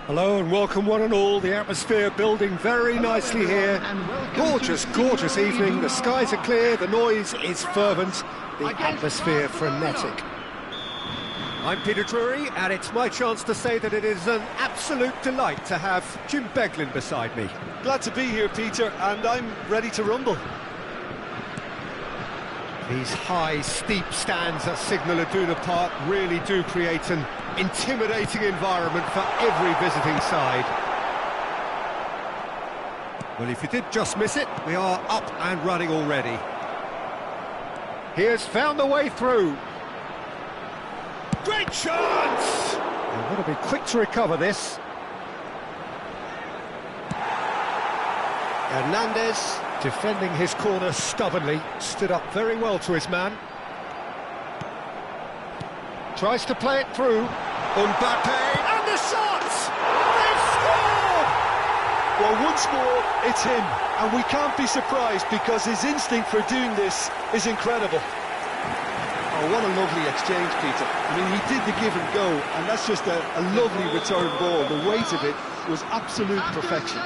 Hello and welcome one and all. The atmosphere building very nicely here. Gorgeous, gorgeous evening. The skies are clear, the noise is fervent, the atmosphere frenetic. I'm Peter Drury, and it's my chance to say that it is an absolute delight to have Jim Beglin beside me. Glad to be here, Peter, and I'm ready to rumble. These high, steep stands at Signal Iduna Park really do create an intimidating environment for every visiting side. Well, if you did just miss it, we are up and running already. He has found the way through. Great chance! They've got to be quick to recover this. Hernandez, defending his corner stubbornly, stood up very well to his man. Tries to play it through. Mbappe, and the shot! They've scored! Well, once more, it's him, and we can't be surprised because his instinct for doing this is incredible. Oh, what a lovely exchange, Peter. I mean, he did the give and go, and that's just a lovely return ball. The weight of it was absolute perfection.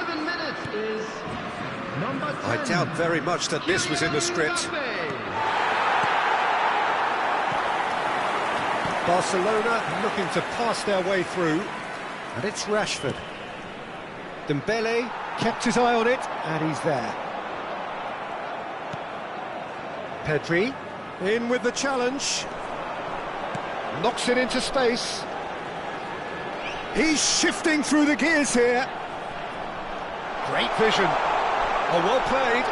I doubt very much that this was in the script. Barcelona looking to pass their way through, and it's Rashford. Dembele kept his eye on it, and he's there. Pedri, in with the challenge. Knocks it into space. He's shifting through the gears here. Great vision. Oh, well played.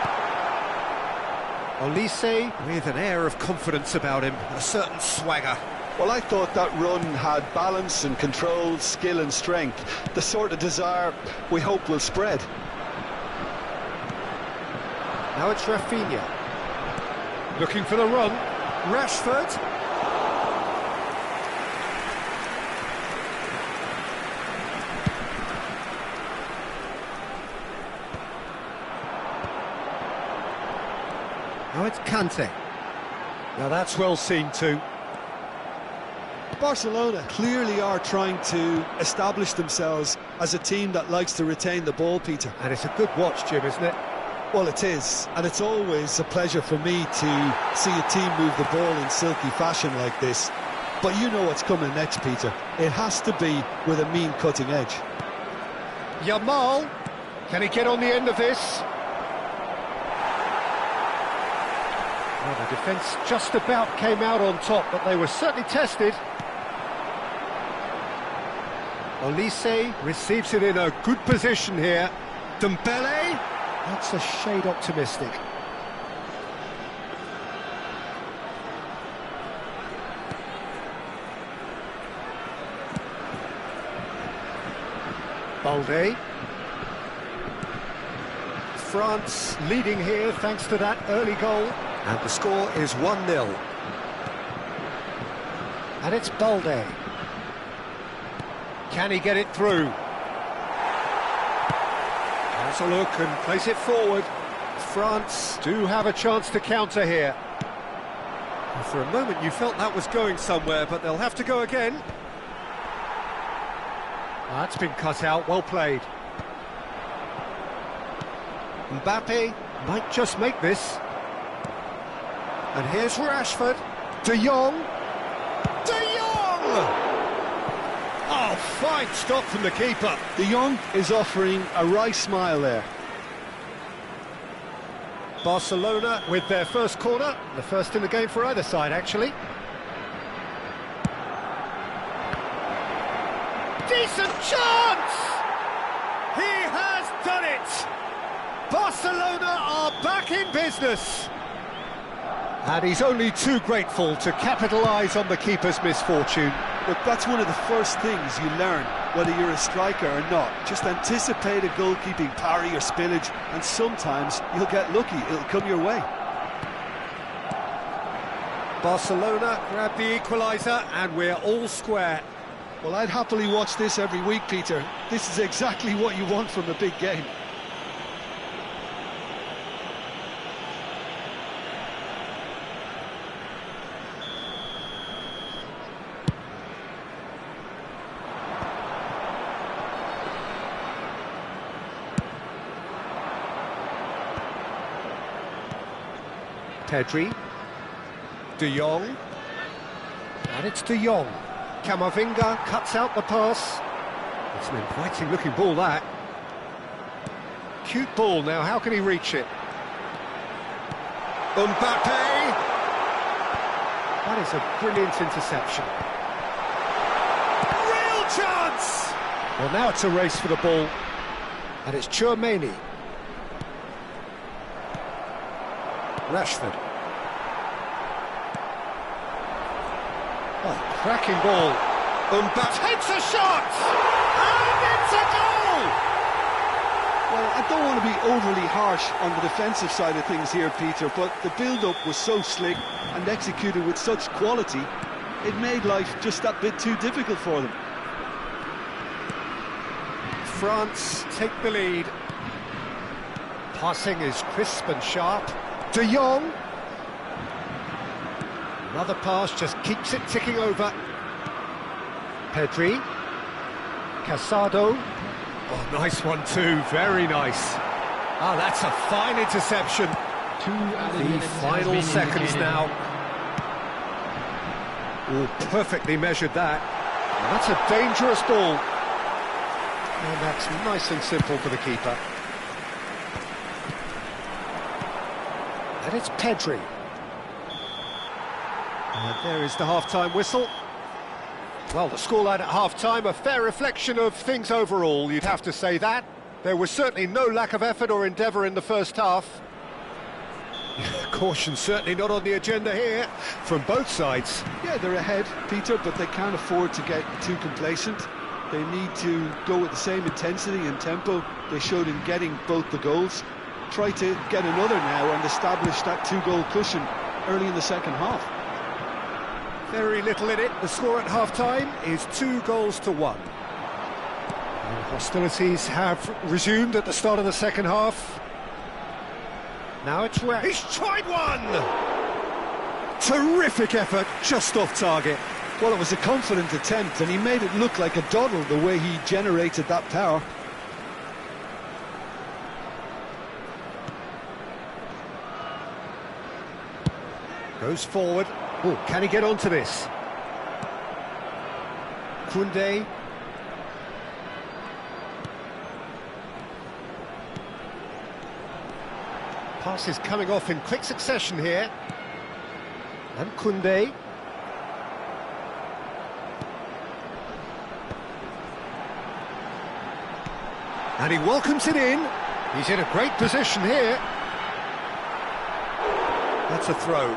Olise with an air of confidence about him, a certain swagger. Well, I thought that run had balance and control, skill and strength. The sort of desire we hope will spread. Now it's Rafinha. Looking for the run. Rashford. Now it's Kante. Now that's well seen too. Barcelona clearly are trying to establish themselves as a team that likes to retain the ball, Peter. And it's a good watch, Jim, isn't it? Well, it is, and it's always a pleasure for me to see a team move the ball in silky fashion like this. But you know what's coming next, Peter. It has to be with a mean cutting edge. Yamal, can he get on the end of this? Well, the defence just about came out on top, but they were certainly tested. Olise receives it in a good position here. Dembele, that's a shade optimistic. Balde. France leading here thanks to that early goal. And the score is 1-0. And it's Balde. Can he get it through? Has a look and plays it forward. France do have a chance to counter here. And for a moment you felt that was going somewhere, but they'll have to go again. That's been cut out, well played. Mbappe might just make this. And here's Rashford. De Jong. De Jong! Oh, fine stop from the keeper. De Jong is offering a wry smile there. Barcelona with their first corner. The first in the game for either side, actually. Decent chance! He has done it! Barcelona are back in business. And he's only too grateful to capitalise on the keeper's misfortune. Look, that's one of the first things you learn, whether you're a striker or not. Just anticipate a goalkeeping parry or spillage, and sometimes you'll get lucky, it'll come your way. Barcelona grab the equaliser, and we're all square. Well, I'd happily watch this every week, Peter. This is exactly what you want from a big game. Pedri. De Jong. And it's De Jong. Camavinga cuts out the pass. It's an inviting looking ball, that. Cute ball now, how can he reach it? Mbappe! That is a brilliant interception. Real chance! Well, now it's a race for the ball. And it's Tchouaméni. Rashford. Oh, cracking ball. Mbappe takes a shot! And it's a goal! Well, I don't want to be overly harsh on the defensive side of things here, Peter, but the build-up was so slick and executed with such quality, it made life just that bit too difficult for them. France take the lead. Passing is crisp and sharp. De Jong. Another pass just keeps it ticking over. Pedri. Casado. Oh, nice one too, very nice. Ah, that's a fine interception. The final seconds now. Oh, perfectly measured that. And that's a dangerous ball. And that's nice and simple for the keeper. And it's Pedri. And there is the half-time whistle. Well, the scoreline at half-time, a fair reflection of things overall, you'd have to say that. There was certainly no lack of effort or endeavour in the first half. Caution certainly not on the agenda here, from both sides. Yeah, they're ahead, Peter, but they can't afford to get too complacent. They need to go with the same intensity and tempo they showed in getting both the goals. Try to get another now and establish that two-goal cushion early in the second half. Very little in it. The score at half-time is 2-1. And hostilities have resumed at the start of the second half. Now it's where he's tried one! Terrific effort, just off target. Well, it was a confident attempt, and he made it look like a doddle the way he generated that power. Goes forward. Oh, can he get onto this? Koundé. Pass is coming off in quick succession here. And Koundé. And he welcomes it in. He's in a great position here. That's a throw.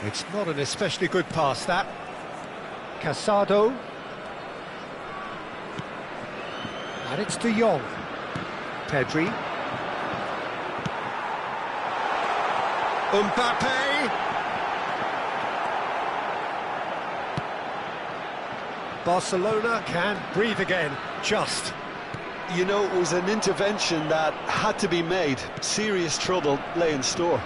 It's not an especially good pass, that. Casado. And it's De Jong. Pedri. Mbappe. Barcelona can breathe again, just. You know, it was an intervention that had to be made. Serious trouble lay in store.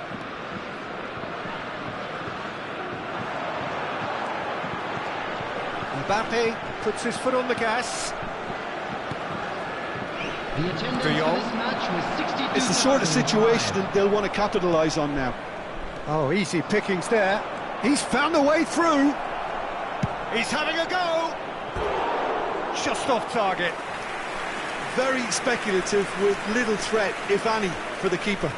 Mbappe puts his foot on the gas. De Jong. It's the sort of situation that they'll want to capitalise on now. Oh, easy pickings there. He's found a way through. He's having a go. Just off target. Very speculative with little threat, if any, for the keeper.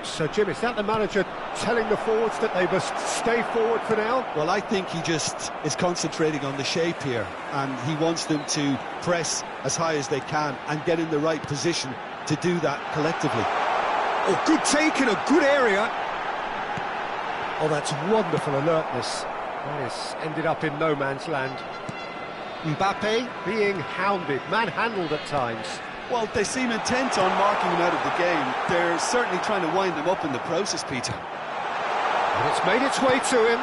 So, Jim, is that the manager telling the forwards that they must stay forward for now? Well, I think he just is concentrating on the shape here, and he wants them to press as high as they can and get in the right position to do that collectively. Oh, good take in a good area. Oh, that's wonderful alertness. That has ended up in no man's land. Mbappe being hounded, manhandled at times. Well, they seem intent on marking him out of the game. They're certainly trying to wind him up in the process, Peter. And it's made its way to him.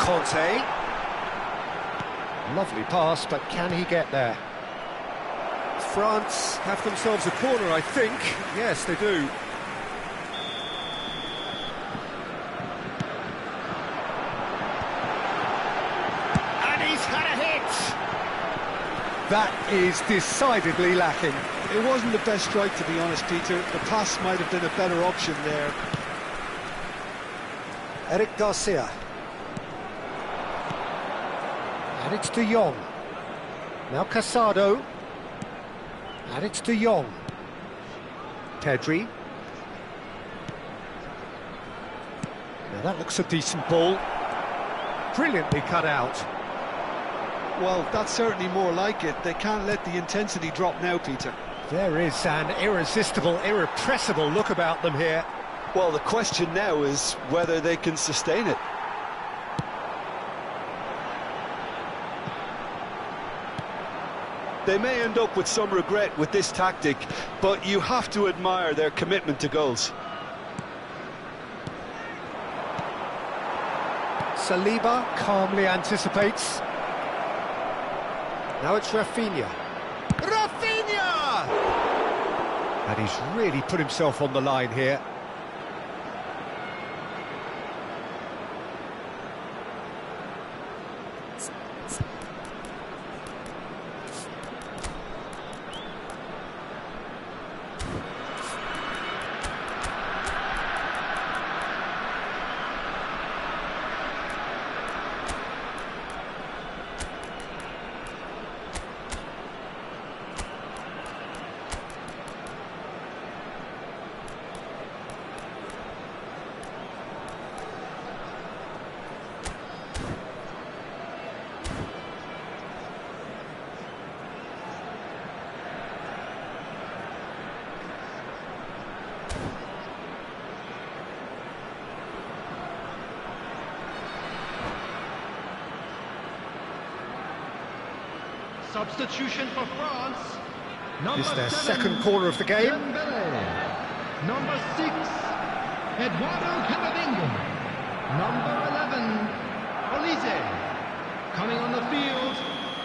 Conte. Lovely pass, but can he get there? France have themselves a corner, I think. Yes, they do. And he's had a hit! That is decidedly lacking. It wasn't the best strike, to be honest, Peter. The pass might have been a better option there. Eric Garcia. And it's De Jong. Now Casado. And it's De Jong. Pedri. Now that looks a decent ball. Brilliantly cut out. Well, that's certainly more like it. They can't let the intensity drop now, Peter. There is an irresistible, irrepressible look about them here. Well, the question now is whether they can sustain it. They may end up with some regret with this tactic, but you have to admire their commitment to goals. Saliba calmly anticipates. Now it's Rafinha. Rafinha! And he's really put himself on the line here. Substitution for France. This is their second corner of the game. Number 6, Eduardo Camavinga. Number 11, Olise. Coming on the field,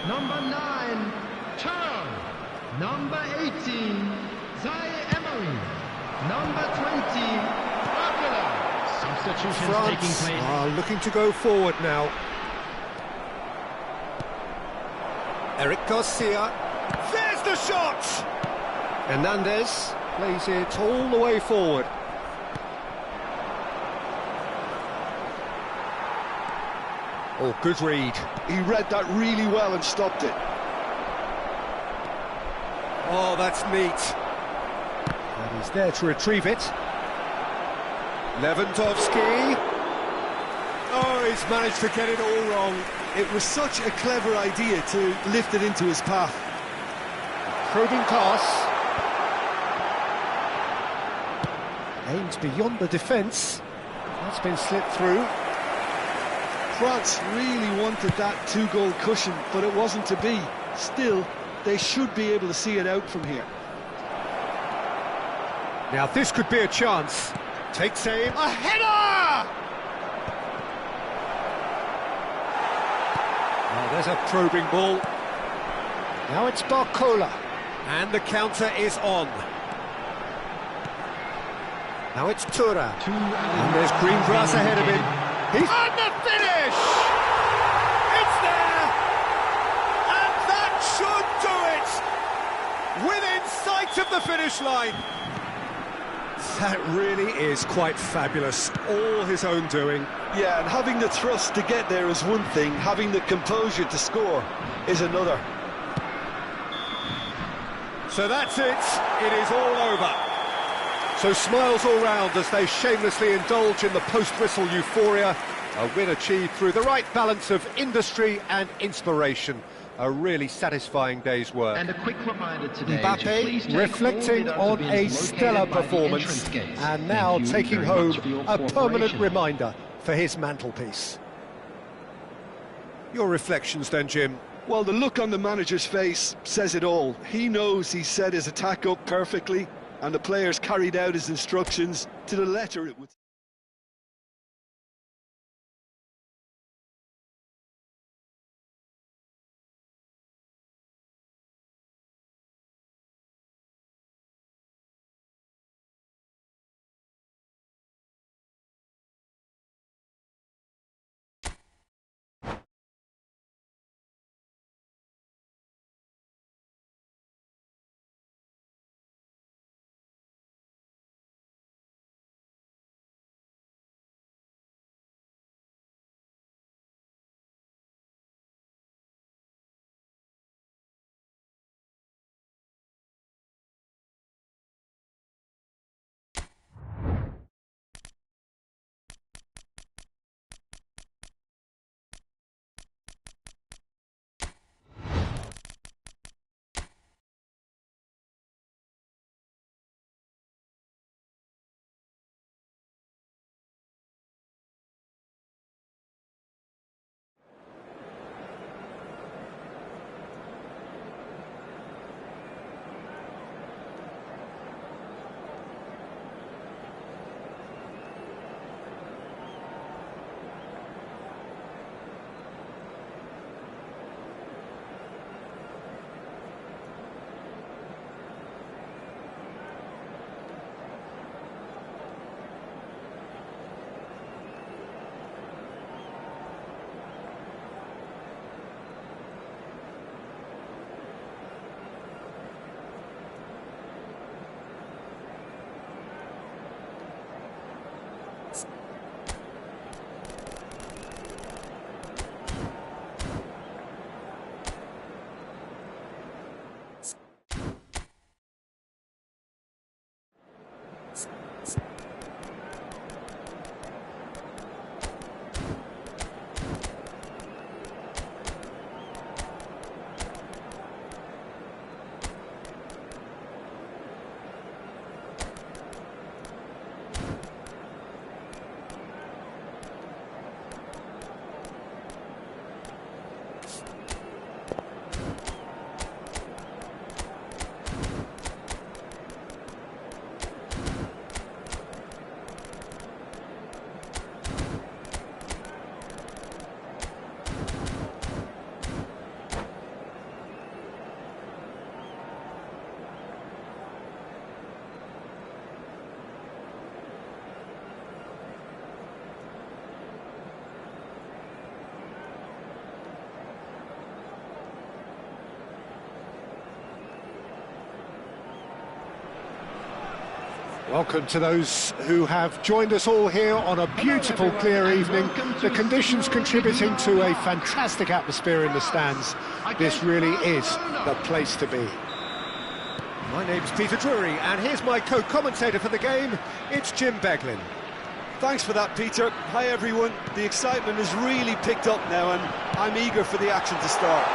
number 9, Turl. Number 18, Zaire Emery. Number 20, Barcola. Substitutions taking France place. are looking to go forward now. Eric Garcia, there's the shot! Hernandez plays it all the way forward. Oh, good read. He read that really well and stopped it. Oh, that's neat. And he's there to retrieve it. Lewandowski. Oh, he's managed to get it all wrong. It was such a clever idea to lift it into his path. Probing pass. Aims beyond the defence. That's been slipped through. France really wanted that two-goal cushion, but it wasn't to be. Still, they should be able to see it out from here. Now this could be a chance. Takes aim. A header! Oh, there's a probing ball. Now it's Barcola. And the counter is on. Now it's Tura. And there's green grass ahead of him. He's on the finish! It's there! And that should do it! Within sight of the finish line. That really is quite fabulous. All his own doing. Yeah, and having the thrust to get there is one thing, having the composure to score is another. So that's it. It is all over. So smiles all round as they shamelessly indulge in the post-whistle euphoria. A win achieved through the right balance of industry and inspiration. A really satisfying day's work. And a quick reminder today. Mbappe reflecting on a stellar performance and now taking home a permanent reminder for his mantelpiece. Your reflections then, Jim? Well, the look on the manager's face says it all. He knows he set his attack up perfectly, and the players carried out his instructions to the letter, it would Welcome to those who have joined us all here on a beautiful, clear evening. The conditions contributing to a fantastic atmosphere in the stands. This really is the place to be. My name's Peter Drury, and here's my co-commentator for the game. It's Jim Beglin. Thanks for that, Peter. Hi, everyone. The excitement has really picked up now, and I'm eager for the action to start.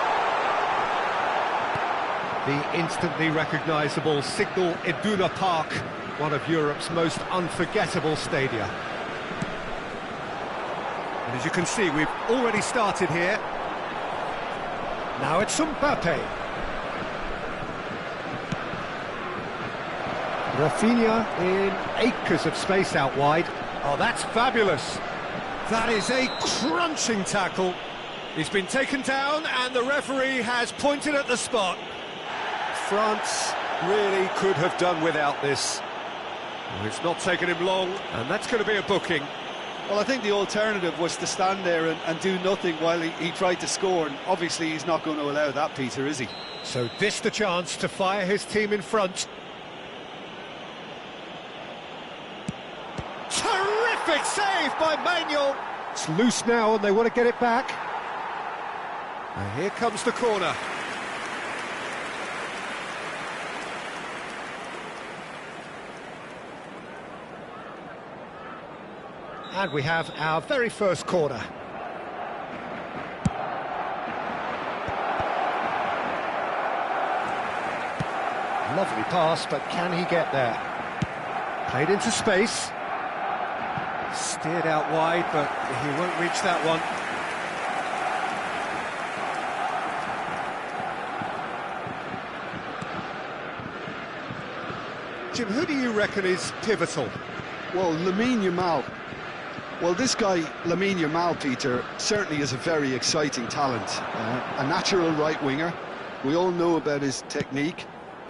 The instantly recognisable Signal Iduna Park, one of Europe's most unforgettable stadia. And as you can see, we've already started here. Now it's Mbappe. Rafinha in acres of space out wide. Oh, that's fabulous. That is a crunching tackle. He's been taken down and the referee has pointed at the spot. France really could have done without this. Well, it's not taken him long, and that's going to be a booking. Well, I think the alternative was to stand there and do nothing while he tried to score, and obviously he's not going to allow that, Peter, is he? So this the chance to fire his team in front. Terrific save by Manuel. It's loose now and they want to get it back. And here comes the corner. And we have our very first corner. Lovely pass, but can he get there? Played into space. Steered out wide, but he won't reach that one. Jim, who do you reckon is pivotal? Well, Lamine Yamal. Well, this guy, Lamine Yamal, Peter, certainly is a very exciting talent. A natural right winger. We all know about his technique,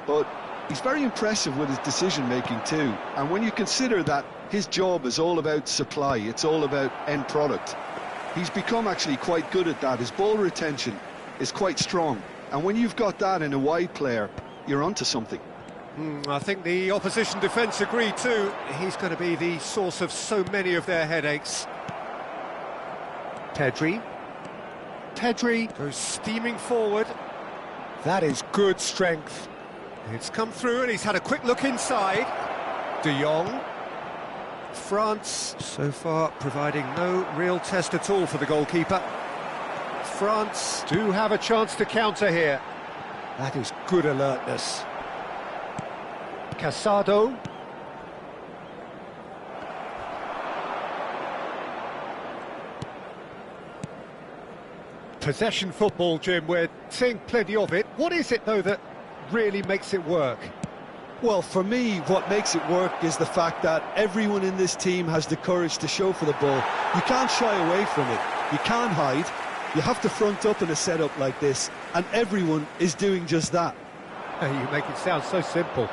but he's very impressive with his decision-making too. And when you consider that his job is all about supply, it's all about end product, he's become actually quite good at that. His ball retention is quite strong. And when you've got that in a wide player, you're onto something. I think the opposition defence agree too. He's going to be the source of so many of their headaches. Pedri goes steaming forward. That is good strength. It's come through and he's had a quick look inside. De Jong. France so far providing no real test at all for the goalkeeper. France do have a chance to counter here. That is good alertness. Casado. Possession football, Jim, we're seeing plenty of it. What is it, though, that really makes it work? Well, for me, what makes it work is the fact that everyone in this team has the courage to show for the ball. You can't shy away from it. You can't hide. You have to front up in a setup like this, and everyone is doing just that. You make it sound so simple.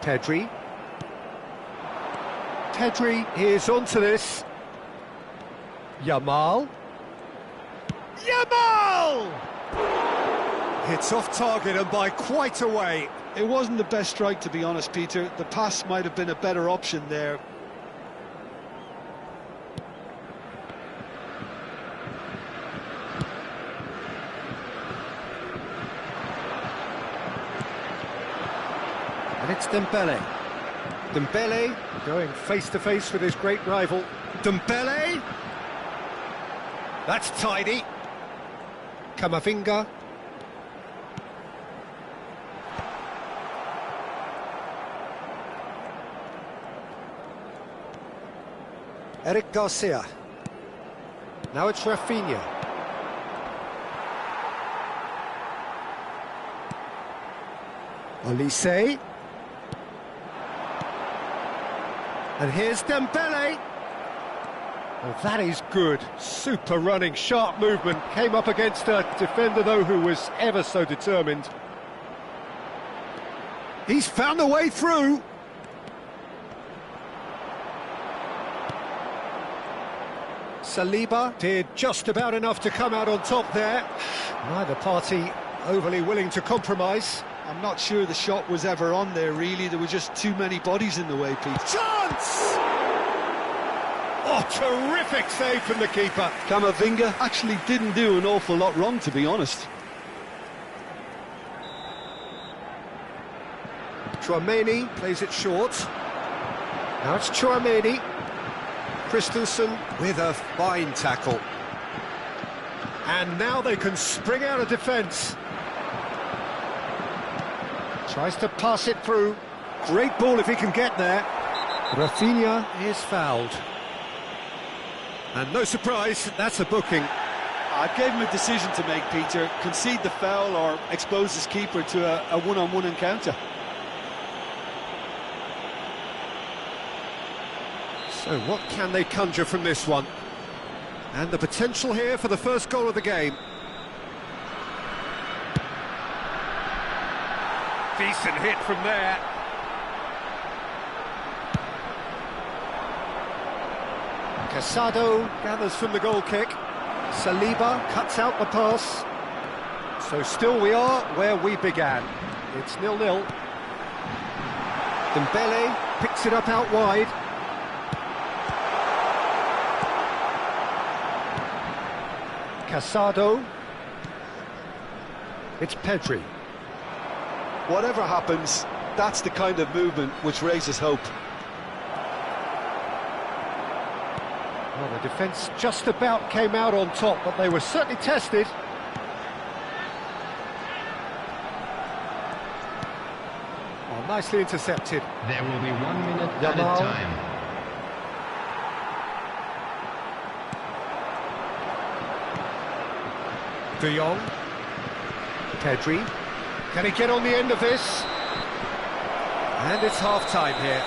Pedri is onto this. Yamal! It's off target and by quite a way. It wasn't the best strike, to be honest, Peter. The pass might have been a better option there. And it's Dembele. Dembele going face-to-face with his great rival. Dembele! That's tidy. Camavinga. Eric Garcia. Now it's Rafinha. Olise. And here's Dembele. Well, that is good. Super running, sharp movement. Came up against a defender, though, who was ever so determined. He's found a way through. Saliba did just about enough to come out on top there. Neither party overly willing to compromise. I'm not sure the shot was ever on there, really. There were just too many bodies in the way, Pete. Chance! Oh, terrific save from the keeper. Camavinga actually didn't do an awful lot wrong, to be honest. Chouameni plays it short. Now it's Chouameni. Christensen with a fine tackle. And now they can spring out of defence. Tries to pass it through. Great ball if he can get there. Rafinha is fouled. And no surprise, that's a booking. I gave him a decision to make, Peter. Concede the foul or expose his keeper to a one-on-one encounter. So what can they conjure from this one? And the potential here for the first goal of the game. Decent hit from there. Casado gathers from the goal kick. Saliba cuts out the pass. So still we are where we began. It's 0-0. Dembele picks it up out wide. Casado. It's Pedri. Whatever happens, that's the kind of movement which raises hope. Well, the defence just about came out on top, but they were certainly tested. Oh, nicely intercepted. There will be 1 minute added time. De Jong. Pedri. Can he get on the end of this? And it's half-time here.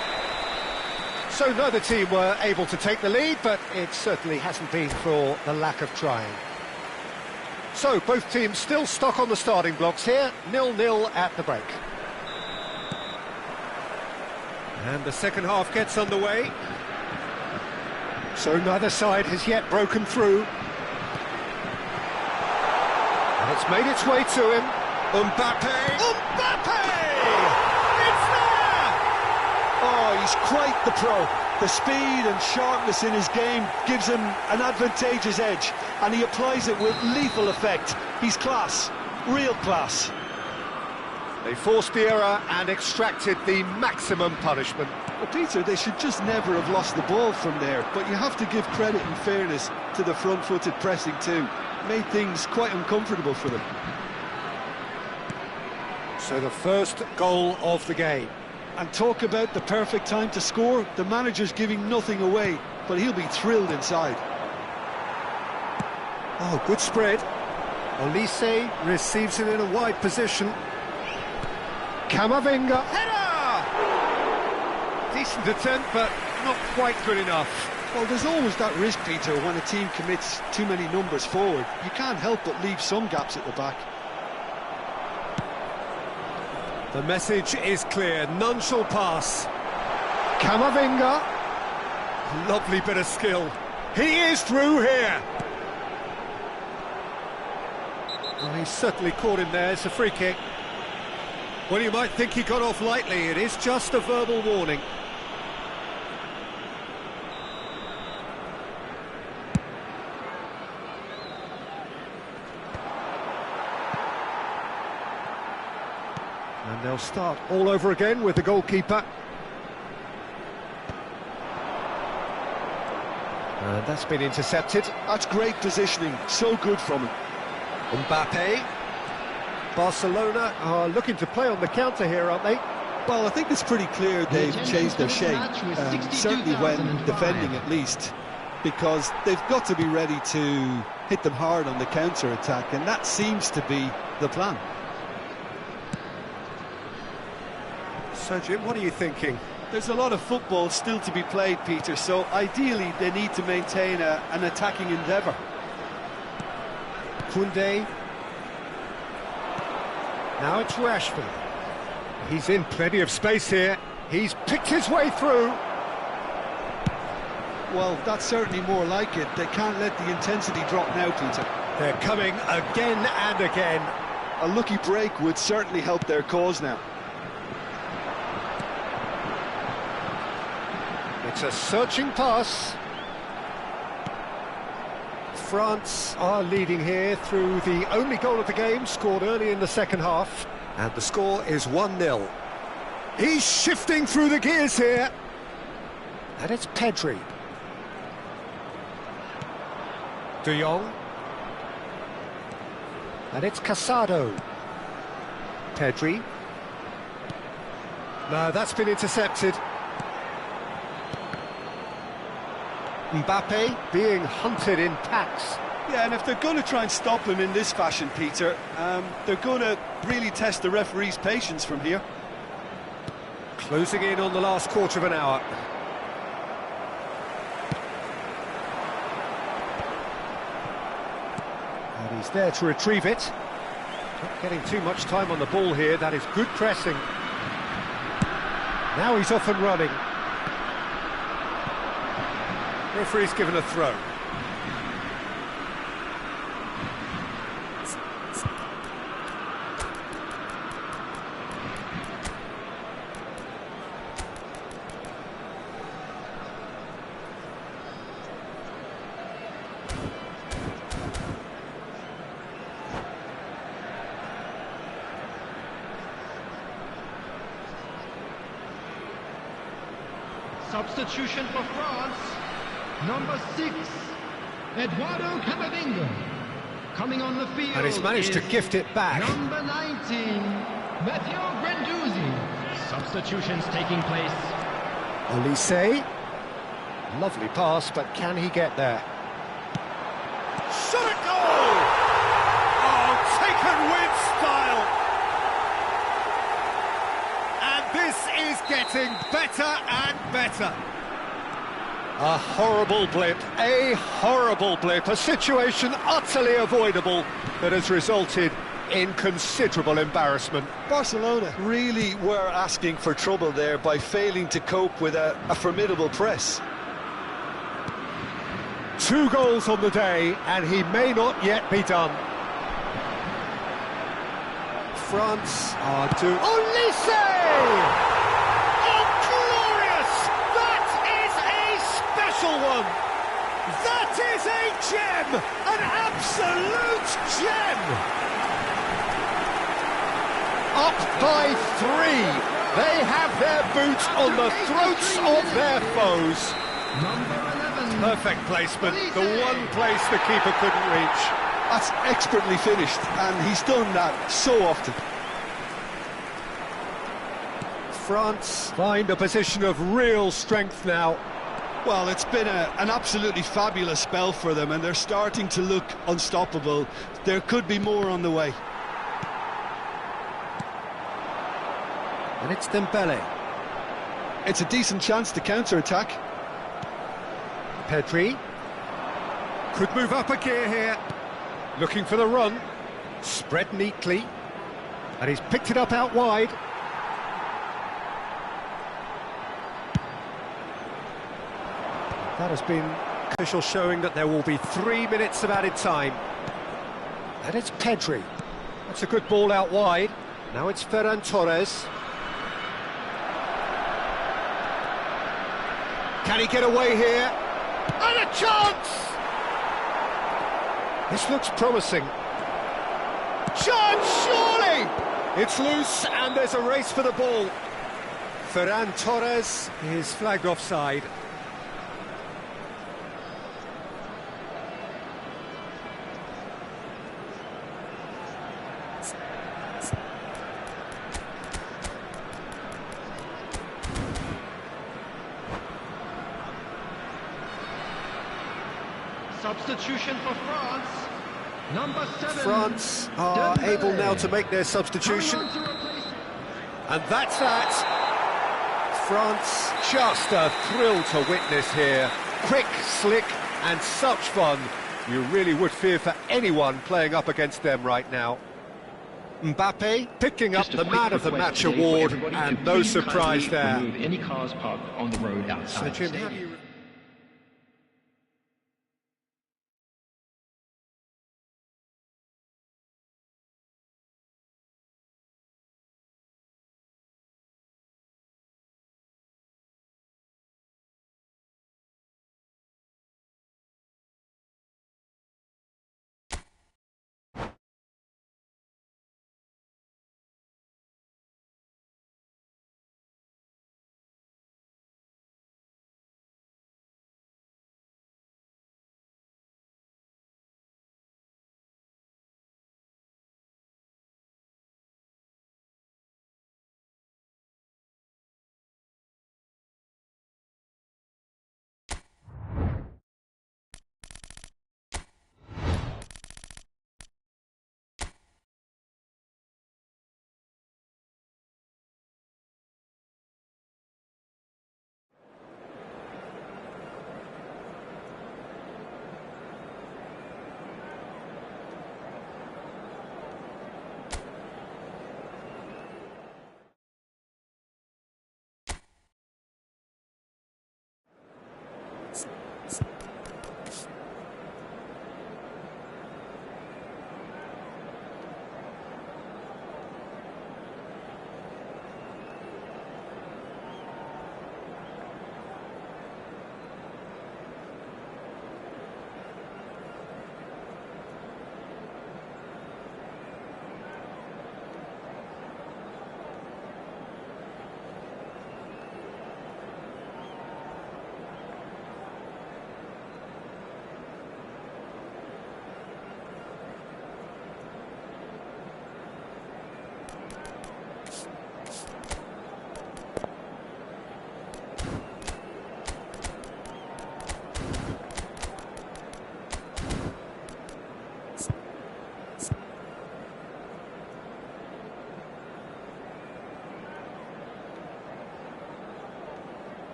So neither team were able to take the lead, but it certainly hasn't been for the lack of trying. So both teams still stuck on the starting blocks here, 0-0 at the break. And the second half gets underway. So neither side has yet broken through. And it's made its way to him. Mbappe! Mbappe! It's there! Oh, he's quite the pro. The speed and sharpness in his game gives him an advantageous edge, and he applies it with lethal effect. He's class, real class. They forced the error and extracted the maximum punishment. Well, Peter, they should just never have lost the ball from there, but you have to give credit and fairness to the front-footed pressing too. Made things quite uncomfortable for them. So the first goal of the game. And talk about the perfect time to score. The manager's giving nothing away, but he'll be thrilled inside. Oh, good spread. Olise receives it in a wide position. Camavinga. Header! Decent attempt, but not quite good enough. Well, there's always that risk, Peter, when a team commits too many numbers forward. You can't help but leave some gaps at the back. The message is clear, none shall pass. Camavinga. Lovely bit of skill. He is through here. Well, he's certainly caught him there, it's a free kick. Well, you might think he got off lightly, it is just a verbal warning. And they'll start all over again with the goalkeeper. And that's been intercepted. That's great positioning, so good from him. Mbappe. Barcelona are looking to play on the counter here, aren't they? Well, I think it's pretty clear they've changed their shape, certainly when defending at least, because they've got to be ready to hit them hard on the counter-attack, and that seems to be the plan. So, Jim, what are you thinking? There's a lot of football still to be played, Peter, so ideally they need to maintain an attacking endeavour. Koundé. Now it's Rashford. He's in plenty of space here. He's picked his way through. Well, that's certainly more like it. They can't let the intensity drop now, Peter. They're coming again and again. A lucky break would certainly help their cause now. It's a searching pass. France are leading here through the only goal of the game, scored early in the second half. And the score is 1-0. He's shifting through the gears here. And it's Pedri. De Jong. And it's Casado. Pedri. No, that's been intercepted. Mbappe being hunted in packs. Yeah, and if they're going to try and stop him in this fashion, Peter, they're going to really test the referee's patience from here. Closing in on the last quarter of an hour. And he's there to retrieve it. Not getting too much time on the ball here. That is good pressing. Now he's off and running. Referee's given a throw. Substitution for France. Number 6, Eduardo Camavinga. Coming on the field. And he's managed to gift it back. Number 19, Mathieu Guendouzi. Substitutions taking place. Olise. Lovely pass, but can he get there? Shot at goal! Oh, taken with style! And this is getting better and better. A horrible blip, a situation utterly avoidable that has resulted in considerable embarrassment. Barcelona really were asking for trouble there by failing to cope with a formidable press. 2 goals on the day, and he may not yet be done. France are doing... Olise! One. That is a gem, an absolute gem. Up by 3, they have their boot on the throats of their foes. Number 11. Perfect placement, the one place the keeper couldn't reach. That's expertly finished, and he's done that so often. France find a position of real strength now. Well, it's been an absolutely fabulous spell for them, and they're starting to look unstoppable. There could be more on the way. And it's Dembele. It's a decent chance to counter-attack. Pedri. Could move up a gear here. Looking for the run. Spread neatly. And he's picked it up out wide. That has been official showing that there will be 3 minutes of added time. And it's Pedri. That's a good ball out wide. Now it's Ferran Torres. Can he get away here? And a chance! This looks promising. Chance, surely! It's loose and there's a race for the ball. Ferran Torres is flagged offside. Substitution for France. Number 7. France are Dembele. able now to make their substitution. And that's that. France, just a thrill to witness here. Quick, slick, and such fun. You really would fear for anyone playing up against them right now. Mbappe picking up the Man of the Match award, and no surprise there. Remove any cars parked on the road So outside. Jim, how do you...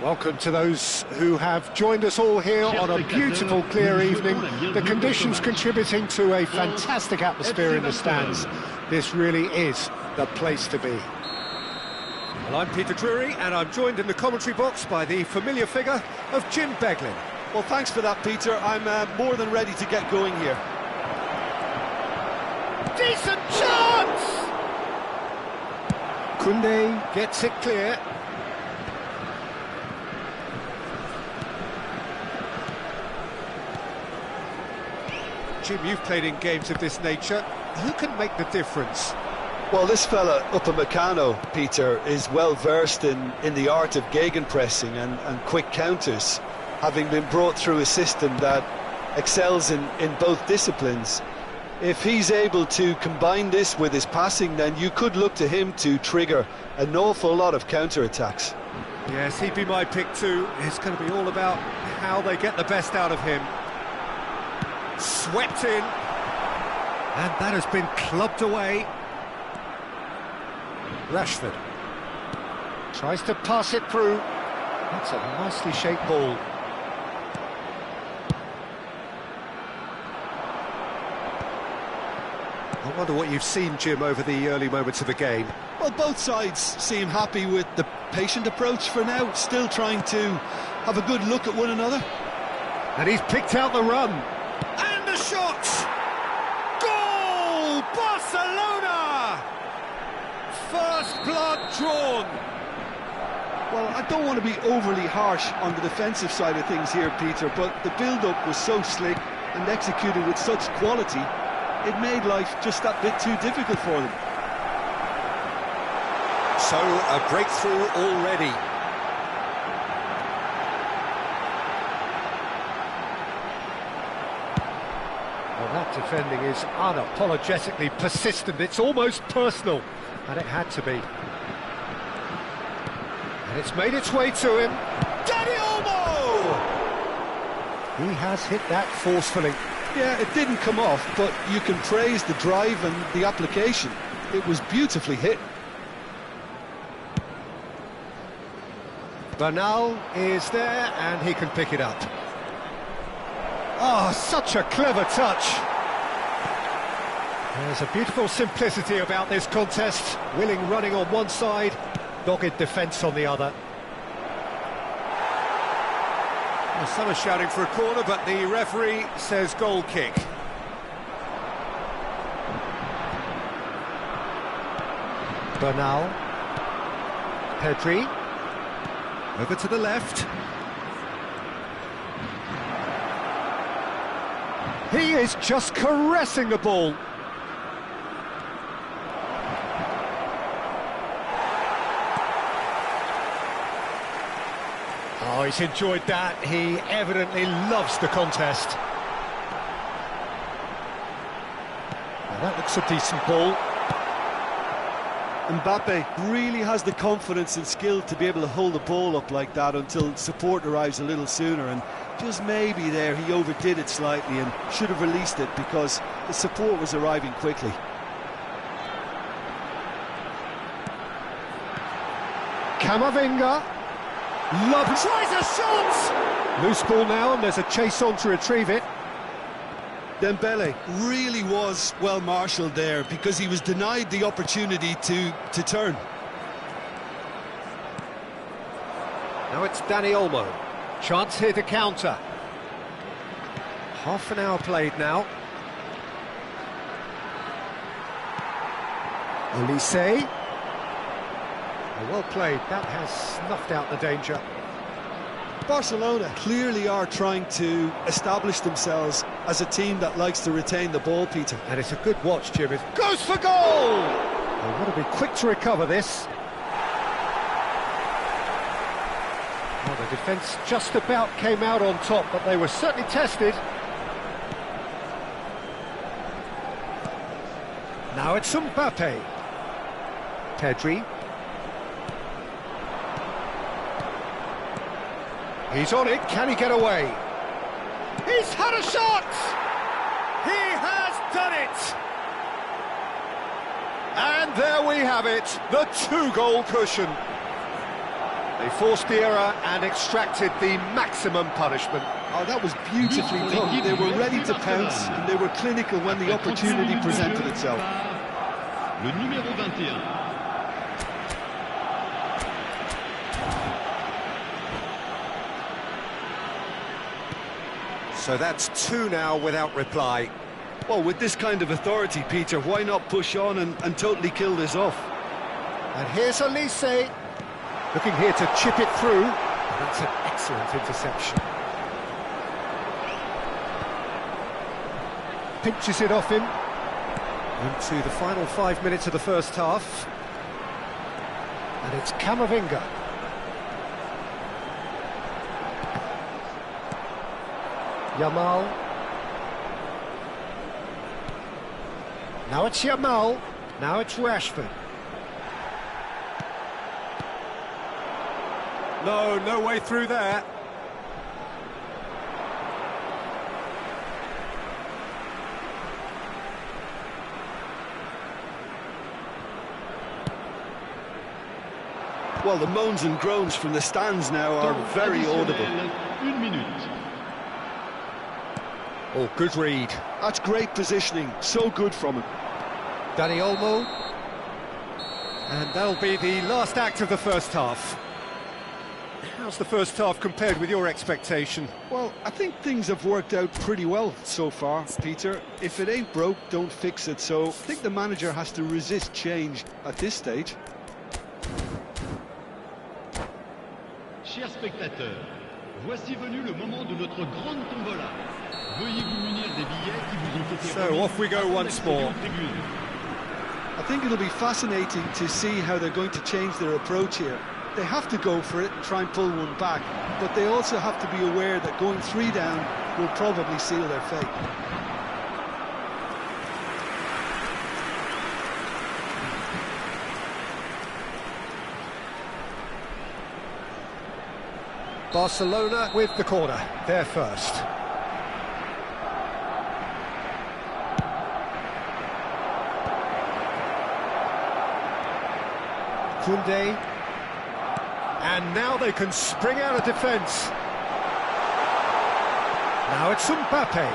Welcome to those who have joined us all here on a beautiful, clear evening. The conditions contributing to a fantastic atmosphere in the stands. This really is the place to be. Well, I'm Peter Drury, and I'm joined in the commentary box by the familiar figure of Jim Beglin. Well, thanks for that, Peter. I'm more than ready to get going here. Decent chance! Koundé gets it clear. Jim, you've played in games of this nature. Who can make the difference? Well, this fella, Upamecano, Peter, is well versed in the art of gegenpressing and quick counters, having been brought through a system that excels in both disciplines. If he's able to combine this with his passing, then you could look to him to trigger an awful lot of counter-attacks. Yes, he'd be my pick too. It's going to be all about how they get the best out of him. Swept in, and that has been clubbed away. Rashford tries to pass it through. That's a nicely shaped ball. I wonder what you've seen, Jim, over the early moments of the game. Well, both sides seem happy with the patient approach for now, still trying to have a good look at one another. And he's picked out the run. And the shot! Goal! Barcelona! First blood drawn. Well, I don't want to be overly harsh on the defensive side of things here, Peter, but the build-up was so slick and executed with such quality, it made life just that bit too difficult for them. So, a breakthrough already. Well, that defending is unapologetically persistent. It's almost personal, and it had to be. And it's made its way to him. Dani Olmo! He has hit that forcefully. Yeah, it didn't come off, but you can praise the drive and the application. It was beautifully hit. Bernal is there, and he can pick it up. Oh, such a clever touch. There's a beautiful simplicity about this contest. Willing running on one side, dogged defence on the other. Well, some are shouting for a corner, but the referee says goal kick. Bernal. Pedri. Over to the left. He is just caressing the ball. Oh, he's enjoyed that. He evidently loves the contest. Now that looks a decent ball. Mbappe really has the confidence and skill to be able to hold the ball up like that until support arrives a little sooner, and just maybe there he overdid it slightly and should have released it because the support was arriving quickly. Camavinga. Tries a shot! Loose ball now, and there's a chase on to retrieve it. Dembele really was well marshalled there because he was denied the opportunity to turn. Now it's Dani Olmo. Chance here to counter. Half an hour played now. Olise. Well played. That has snuffed out the danger. Barcelona clearly are trying to establish themselves as a team that likes to retain the ball, Peter. And it's a good watch, Jim. It goes for goal! They want to be quick to recover this. Well, the defence just about came out on top, but they were certainly tested. Now it's Mbappe. Pedri. He's on it, can he get away? He's had a shot! He has done it! And there we have it, the two-goal cushion. They forced the error and extracted the maximum punishment. Oh, that was beautifully done. They were ready to pounce, and they were clinical when the opportunity presented itself. Le numéro 21. So that's 2 now without reply. Well, with this kind of authority, Peter, why not push on and totally kill this off? And here's Elise, looking here to chip it through. That's an excellent interception. Pinches it off him. Into the final 5 minutes of the first half. And it's Camavinga. Yamal. Now it's Yamal. Now it's Rashford. No way through there. Well, the moans and groans from the stands now are very audible. 1 minute. Oh, good read. That's great positioning, so good from him. Dani Olmo. And that'll be the last act of the first half. How's the first half compared with your expectation? Well, I think things have worked out pretty well so far, Peter. If it ain't broke, don't fix it. So I think the manager has to resist change at this stage. Chers spectateurs, voici venu le moment de notre grande tombola. Veuillez vous munir des billets qui vous ont été So off we go once more. I think it'll be fascinating to see how they're going to change their approach here. They have to go for it and try and pull one back, but they also have to be aware that going 3 down will probably seal their fate. Barcelona with the corner, they're first. Koundé. And now they can spring out of defence. Now it's Mbappe.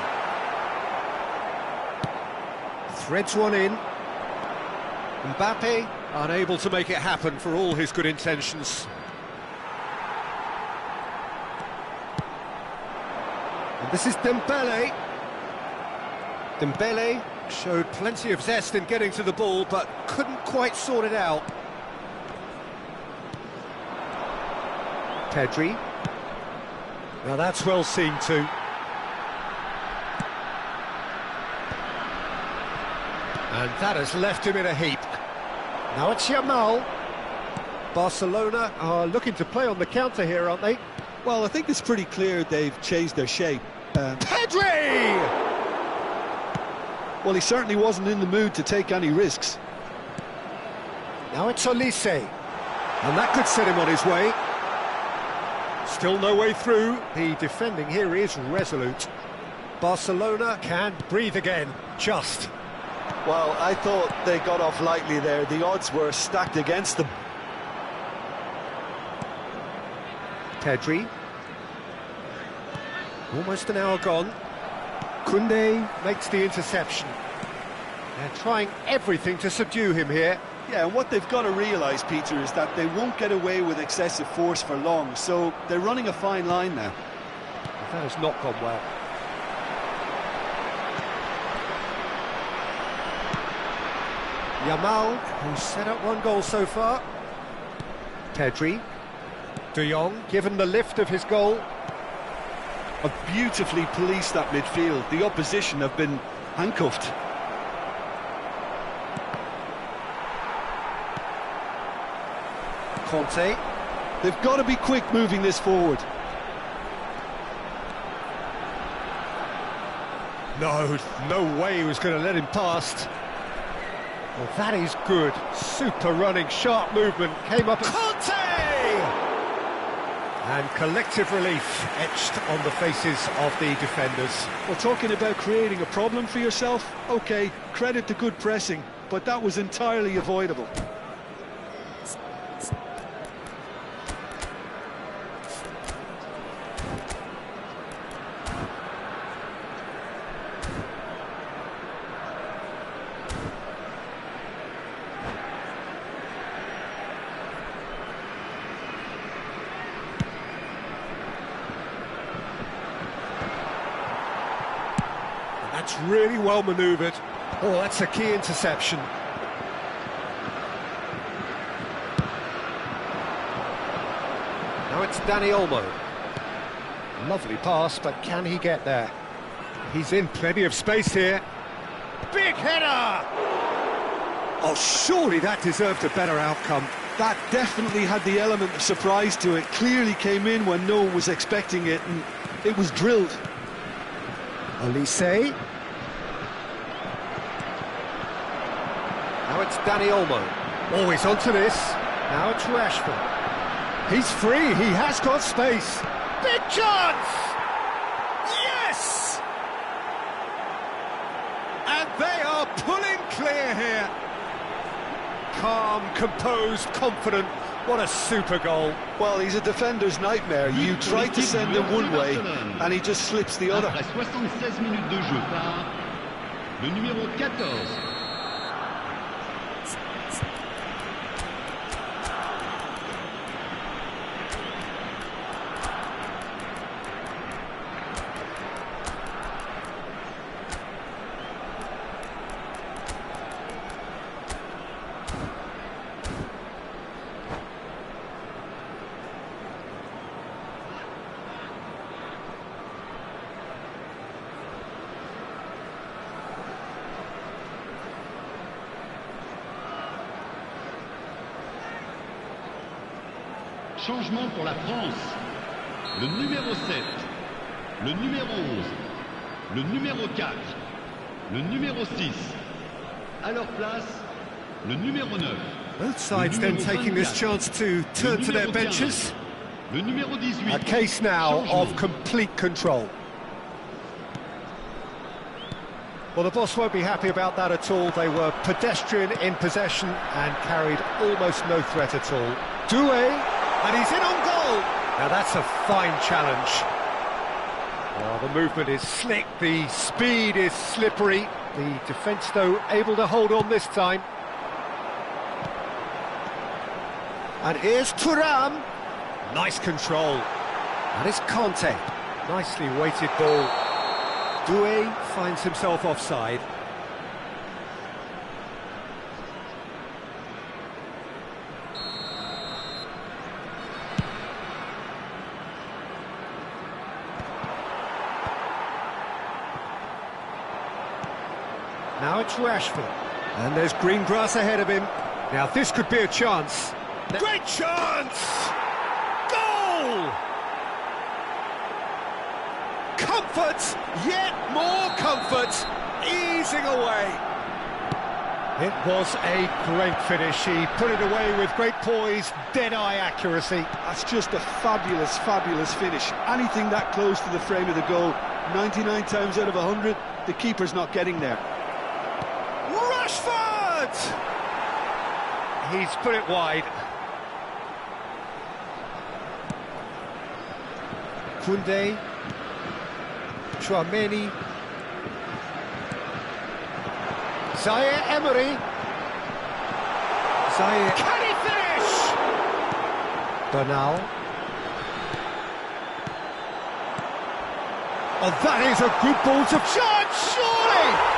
Threads one in. Mbappe unable to make it happen for all his good intentions. And this is Dembele. Dembele showed plenty of zest in getting to the ball, but couldn't quite sort it out. Pedri. Now that's well seen too. And that has left him in a heap. Now it's Yamal. Barcelona are looking to play on the counter here, aren't they? Well, I think it's pretty clear they've changed their shape. Pedri! Well, he certainly wasn't in the mood to take any risks. Now it's Elise. And that could set him on his way. Still no way through. The defending here is resolute. Barcelona can breathe again, just. Well, I thought they got off lightly there. The odds were stacked against them. Pedri. Almost an hour gone. Koundé makes the interception. They're trying everything to subdue him here. Yeah, and what they've got to realise, Peter, is that they won't get away with excessive force for long, so they're running a fine line now. That has not gone well. Yamal, who's set up 1 goal so far. Pedri. De Jong, given the lift of his goal. Have beautifully policed that midfield. The opposition have been handcuffed. Conte. They've got to be quick moving this forward. No way he was going to let him past. Well, that is good. Super running, sharp movement. Came up. Conte! And collective relief etched on the faces of the defenders. Well, talking about creating a problem for yourself, OK, credit to good pressing, but that was entirely avoidable. That's really well manoeuvred. Oh, that's a key interception. Now it's Danny Olmo. Lovely pass, but can he get there? He's in plenty of space here. Big header! Oh, surely that deserved a better outcome. That definitely had the element of surprise to it. Clearly came in when no one was expecting it, and it was drilled. Olise. Now it's Danny Olmo. Oh, he's onto this. Now it's Rashford. He's free, he has got space. Big chance! Yes! And they are pulling clear here. Calm, composed, confident. What a super goal. Well, he's a defender's nightmare. You try to send him one way, and he just slips the other. Après 76 minutes de jeu par le numéro 14. Changement pour la France. Le numéro 7, le numéro 11, le numéro 4, le numéro 6. À leur place, le numéro 9. Both sides then taking this chance to turn to their benches. Le numéro 18. A case now of complete control. Well, the boss won't be happy about that at all. They were pedestrian in possession and carried almost no threat at all. Doué. And he's in on goal! Now that's a fine challenge. Oh, the movement is slick, the speed is slippery. The defence, though, able to hold on this time. And here's Thuram. Nice control. That is Conte. Nicely weighted ball. Doué finds himself offside. Now it's Rashford, and there's green grass ahead of him. Now this could be a chance. Great chance! Goal! Comfort, yet more comfort, easing away. It was a great finish. He put it away with great poise, dead-eye accuracy. That's just a fabulous, fabulous finish. Anything that close to the frame of the goal, 99 times out of 100, the keeper's not getting there. Rashford! He's put it wide. Koundé. Chouameni. Zaire Emery. Zaire. Can he finish? Bernal. Oh, that is a good ball to charge, surely!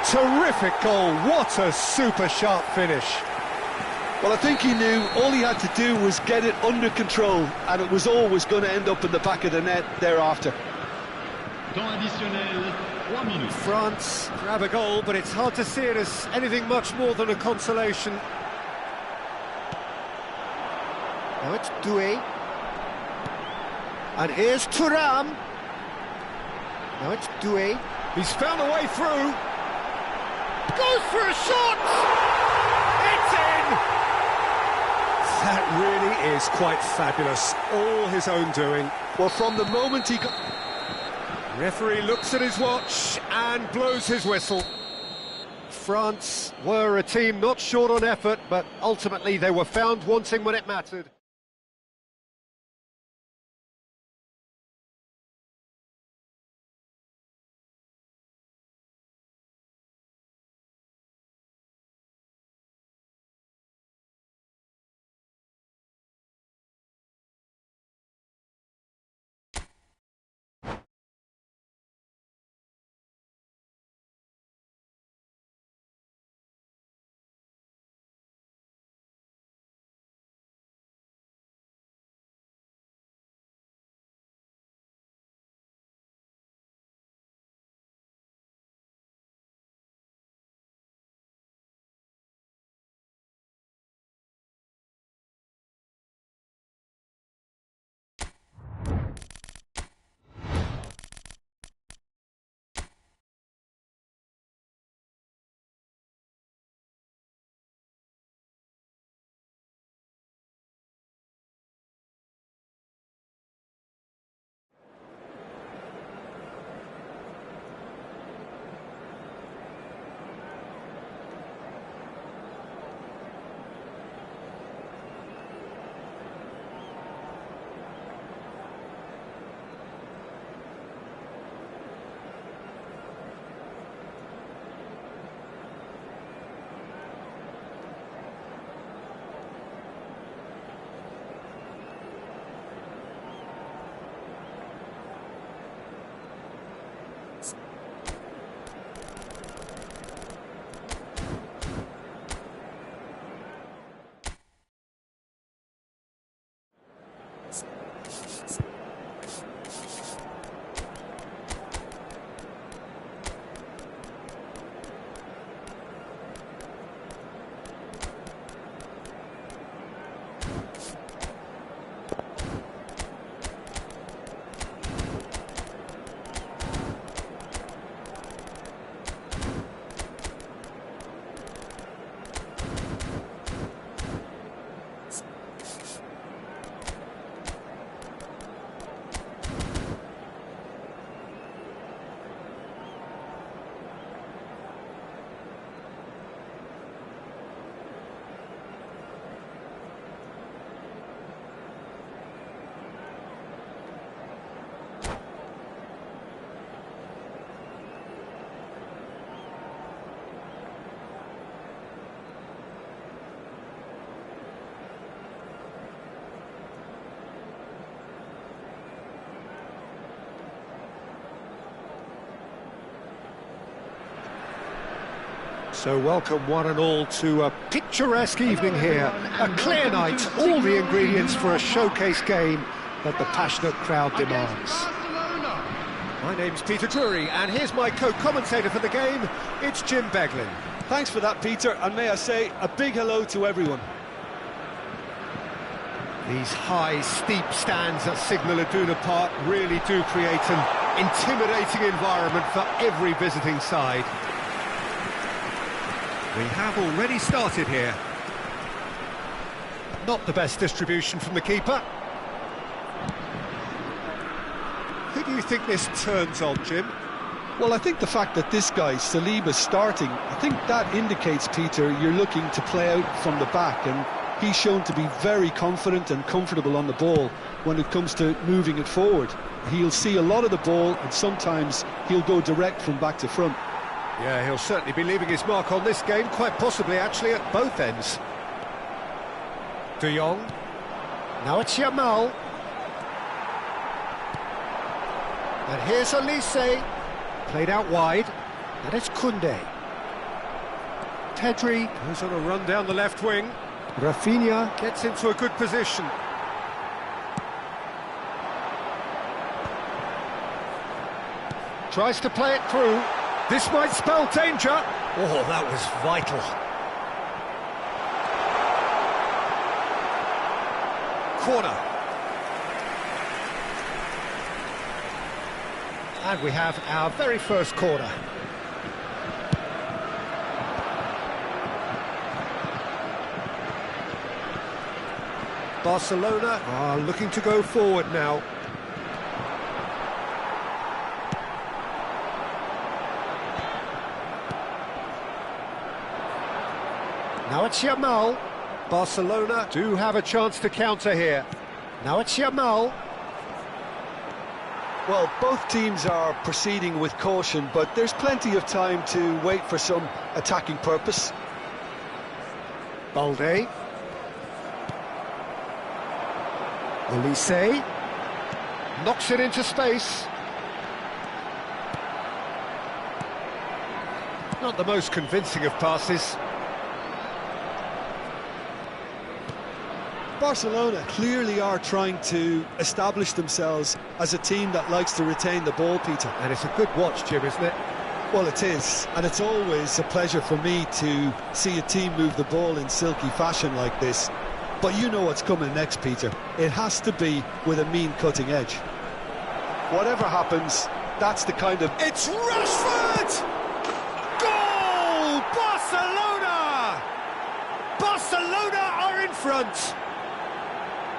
Terrific goal, what a super sharp finish. Well, I think he knew all he had to do was get it under control, and it was always going to end up in the back of the net thereafter. Temps additionnel, 3 minutes. France grab a goal, but it's hard to see it as anything much more than a consolation. Now it's Doué. And here's Thuram. Now it's Doué. He's found a way through. Goes for a shot! It's in! That really is quite fabulous. All his own doing. Well, from the moment he got... Referee looks at his watch and blows his whistle. France were a team not short on effort, but ultimately they were found wanting when it mattered. So welcome one and all to a picturesque evening here. A clear night, all the ingredients for a showcase game that the passionate crowd demands. My name's Peter Drury, and here's my co-commentator for the game, it's Jim Beglin. Thanks for that, Peter, and may I say a big hello to everyone. These high, steep stands at Signal Iduna Park really do create an intimidating environment for every visiting side. We have already started here. Not the best distribution from the keeper. Who do you think this turns on, Jim? Well, I think the fact that this guy, Saliba's starting, I think that indicates, Peter, you're looking to play out from the back, and he's shown to be very confident and comfortable on the ball when it comes to moving it forward. He'll see a lot of the ball, and sometimes he'll go direct from back to front. Yeah, he'll certainly be leaving his mark on this game, quite possibly actually at both ends. De Jong. Now it's Yamal. And here's Elise. Played out wide. And it's Koundé. Pedri goes on a run down the left wing. Rafinha gets into a good position. Tries to play it through. This might spell danger. Oh, that was vital. Corner. And we have our very first corner. Barcelona are looking to go forward now. Now it's Yamal. Barcelona do have a chance to counter here. Now it's Yamal. Well, both teams are proceeding with caution, but there's plenty of time to wait for some attacking purpose. Balde. Elise. Knocks it into space. Not the most convincing of passes. Barcelona clearly are trying to establish themselves as a team that likes to retain the ball, Peter. And it's a good watch, Jim, isn't it? Well, it is, and it's always a pleasure for me to see a team move the ball in silky fashion like this. But you know what's coming next, Peter. It has to be with a mean cutting edge. Whatever happens, that's the kind of... It's Rashford! Goal! Barcelona! Barcelona are in front!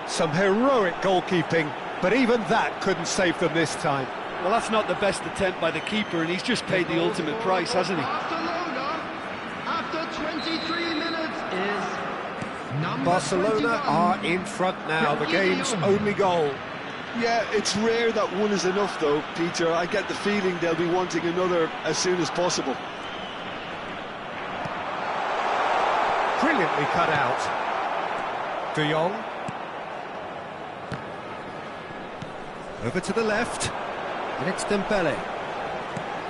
Some heroic goalkeeping, but even that couldn't save them this time. Well, that's not the best attempt by the keeper, and he's just paid the ultimate price, hasn't he? Barcelona, after 23 minutes, is number Barcelona 21. are in front now, the game's only goal. Yeah, it's rare that one is enough, though, Peter. I get the feeling they'll be wanting another as soon as possible. Brilliantly cut out. De Jong. Over to the left. And it's Dembele.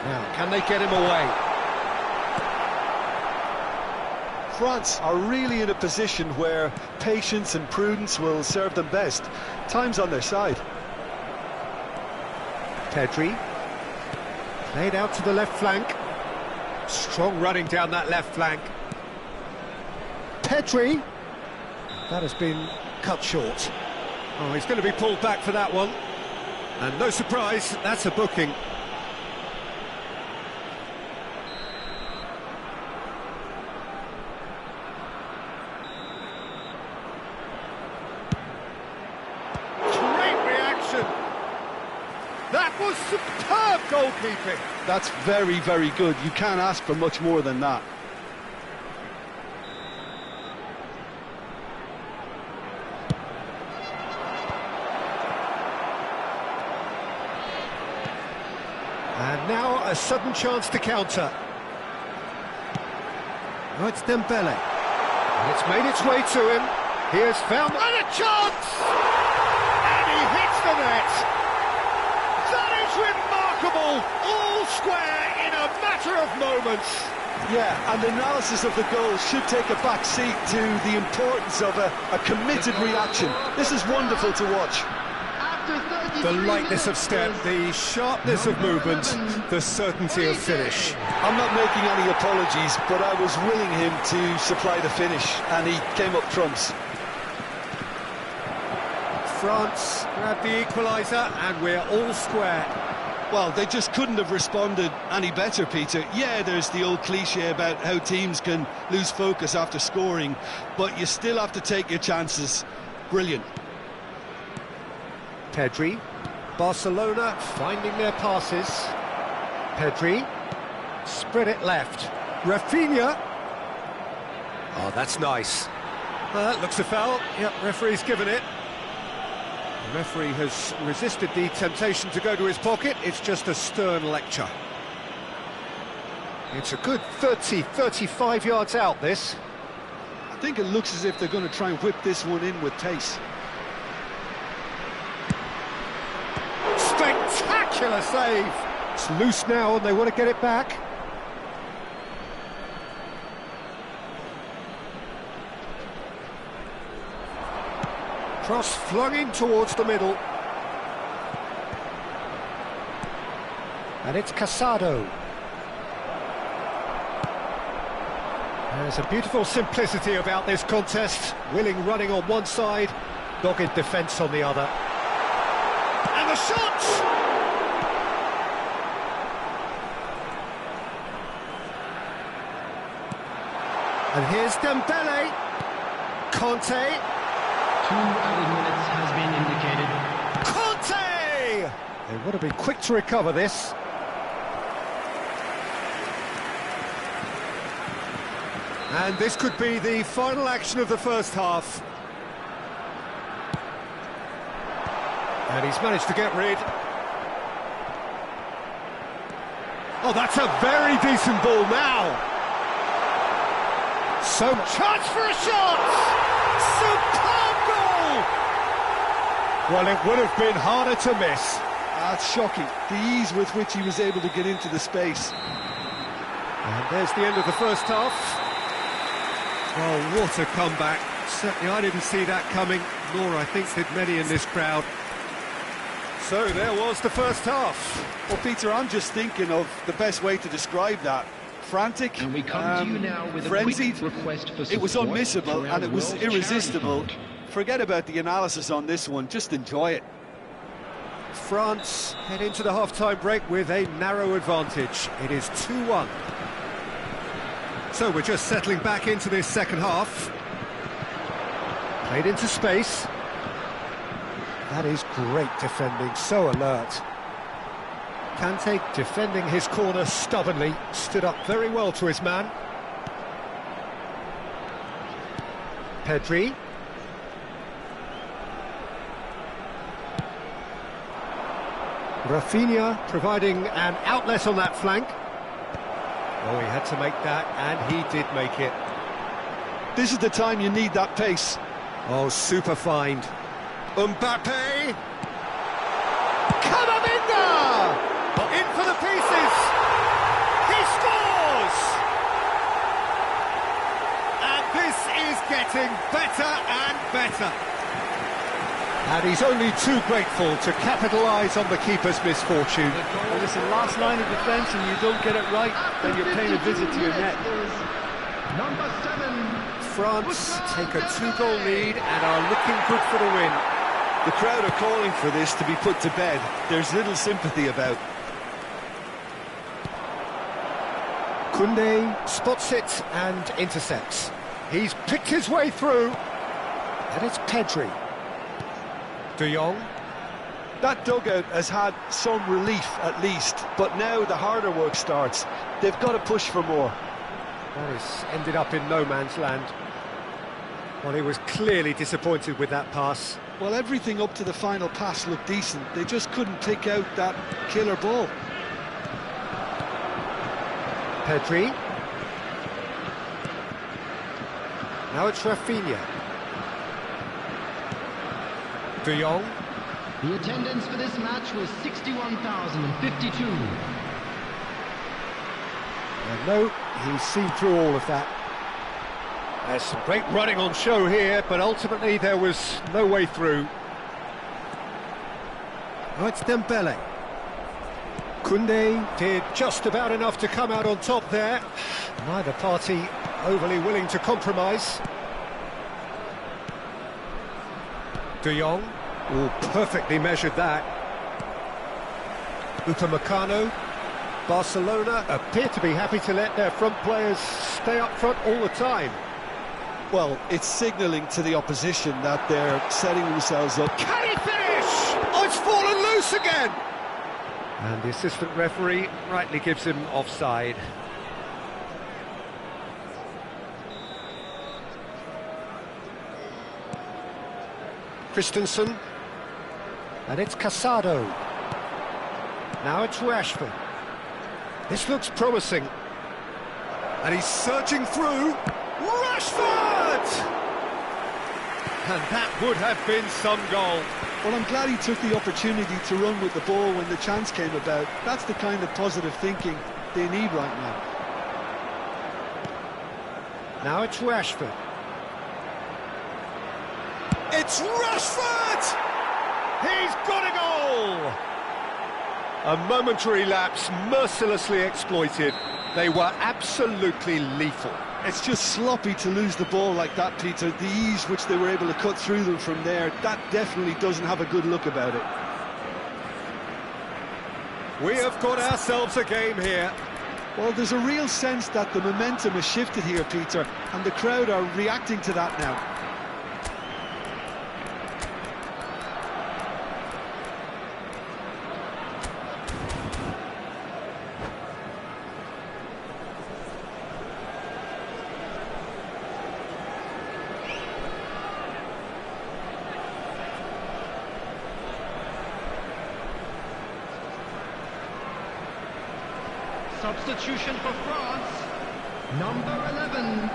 Now, can they get him away? France are really in a position where patience and prudence will serve them best. Time's on their side. Pedri. Played out to the left flank. Strong running down that left flank. Pedri. That has been cut short. Oh, he's going to be pulled back for that one. And no surprise, that's a booking. Great reaction. That was superb goalkeeping. That's very, very good. You can't ask for much more than that. And now a sudden chance to counter. Oh, it's Dembele. And it's made its way to him. He has found and a chance! And he hits the net. That is remarkable. All square in a matter of moments. Yeah, and the analysis of the goal should take a back seat to the importance of a committed reaction. This is wonderful to watch. The lightness of step, the sharpness of movement, the certainty of finish. I'm not making any apologies, but I was willing him to supply the finish, and he came up trumps. France grab the equaliser, and we're all square. Well, they just couldn't have responded any better, Peter. Yeah, there's the old cliche about how teams can lose focus after scoring, but you still have to take your chances. Brilliant. Pedri, Barcelona finding their passes. Pedri, spread it left. Rafinha. Oh, that's nice. That looks a foul. Yep, referee's given it. The referee has resisted the temptation to go to his pocket. It's just a stern lecture. It's a good 30-35 yards out, this. I think it looks as if they're going to try and whip this one in with pace. Spectacular save! It's loose now and they want to get it back. Cross flung in towards the middle. And it's Casado. There's a beautiful simplicity about this contest. Willing running on one side, dogged defence on the other. And the shot! And here's Dembele. Conte. 2 added minutes has been indicated. Conte! They want to be quick to recover this. And this could be the final action of the first half. And he's managed to get rid. Oh, that's a very decent ball now. So chance for a shot! Superb goal! Well, it would have been harder to miss. That's shocking, the ease with which he was able to get into the space. And there's the end of the first half. Oh, what a comeback. Certainly I didn't see that coming, nor I think did many in this crowd. So there was the first half. Well, Peter, I'm just thinking of the best way to describe that. Frantic, And we come to you now with a frenzied. quick request for It was support unmissable for our and it was World irresistible. Charity Fund. Forget about the analysis on this one, just enjoy it. France head into the half-time break with a narrow advantage. It is 2-1. So we're just settling back into this second half. Played into space. That is great defending, so alert. Kante defending his corner stubbornly, stood up very well to his man. Pedri. Rafinha providing an outlet on that flank. Oh, he had to make that, and he did make it. This is the time you need that pace. Oh, super find. Mbappe! Camavinga! In for the pieces! He scores! And this is getting better and better. And he's only too grateful to capitalise on the keeper's misfortune. Well, listen, last line of defence and you don't get it right, then you're paying a visit to your net. Number 7. France take a 2-goal lead and are looking good for the win. The crowd are calling for this to be put to bed. There's little sympathy about. Koundé spots it and intercepts. He's picked his way through. And it's Pedri. De Jong. That dugout has had some relief at least, but now the harder work starts. They've got to push for more. That has ended up in no man's land. Well, he was clearly disappointed with that pass. Well, everything up to the final pass looked decent. They just couldn't pick out that killer ball. Pedri. Now it's Rafinha. De Jong. The attendance for this match was 61,052. And no, he's seen through all of that. There's some great running on show here, but ultimately there was no way through. Oh, it's Dembele. Koundé did just about enough to come out on top there. Neither party overly willing to compromise. De Jong, oh, perfectly measured that. Upamecano. Barcelona appear to be happy to let their front players stay up front all the time. Well, it's signalling to the opposition that they're setting themselves up. Can he finish? Oh, it's fallen loose again! And the assistant referee rightly gives him offside. Christensen. And it's Casado. Now it's Rashford. This looks promising. And he's searching through. Rashford! And that would have been some goal. Well, I'm glad he took the opportunity to run with the ball when the chance came about. That's the kind of positive thinking they need right now. Now it's Rashford. It's Rashford! He's got a goal! A momentary lapse mercilessly exploited. They were absolutely lethal. It's just sloppy to lose the ball like that, Peter. The ease which they were able to cut through them from there, that definitely doesn't have a good look about it. We have got ourselves a game here. Well, there's a real sense that the momentum has shifted here, Peter, and the crowd are reacting to that now. Substitution for France. Number 11,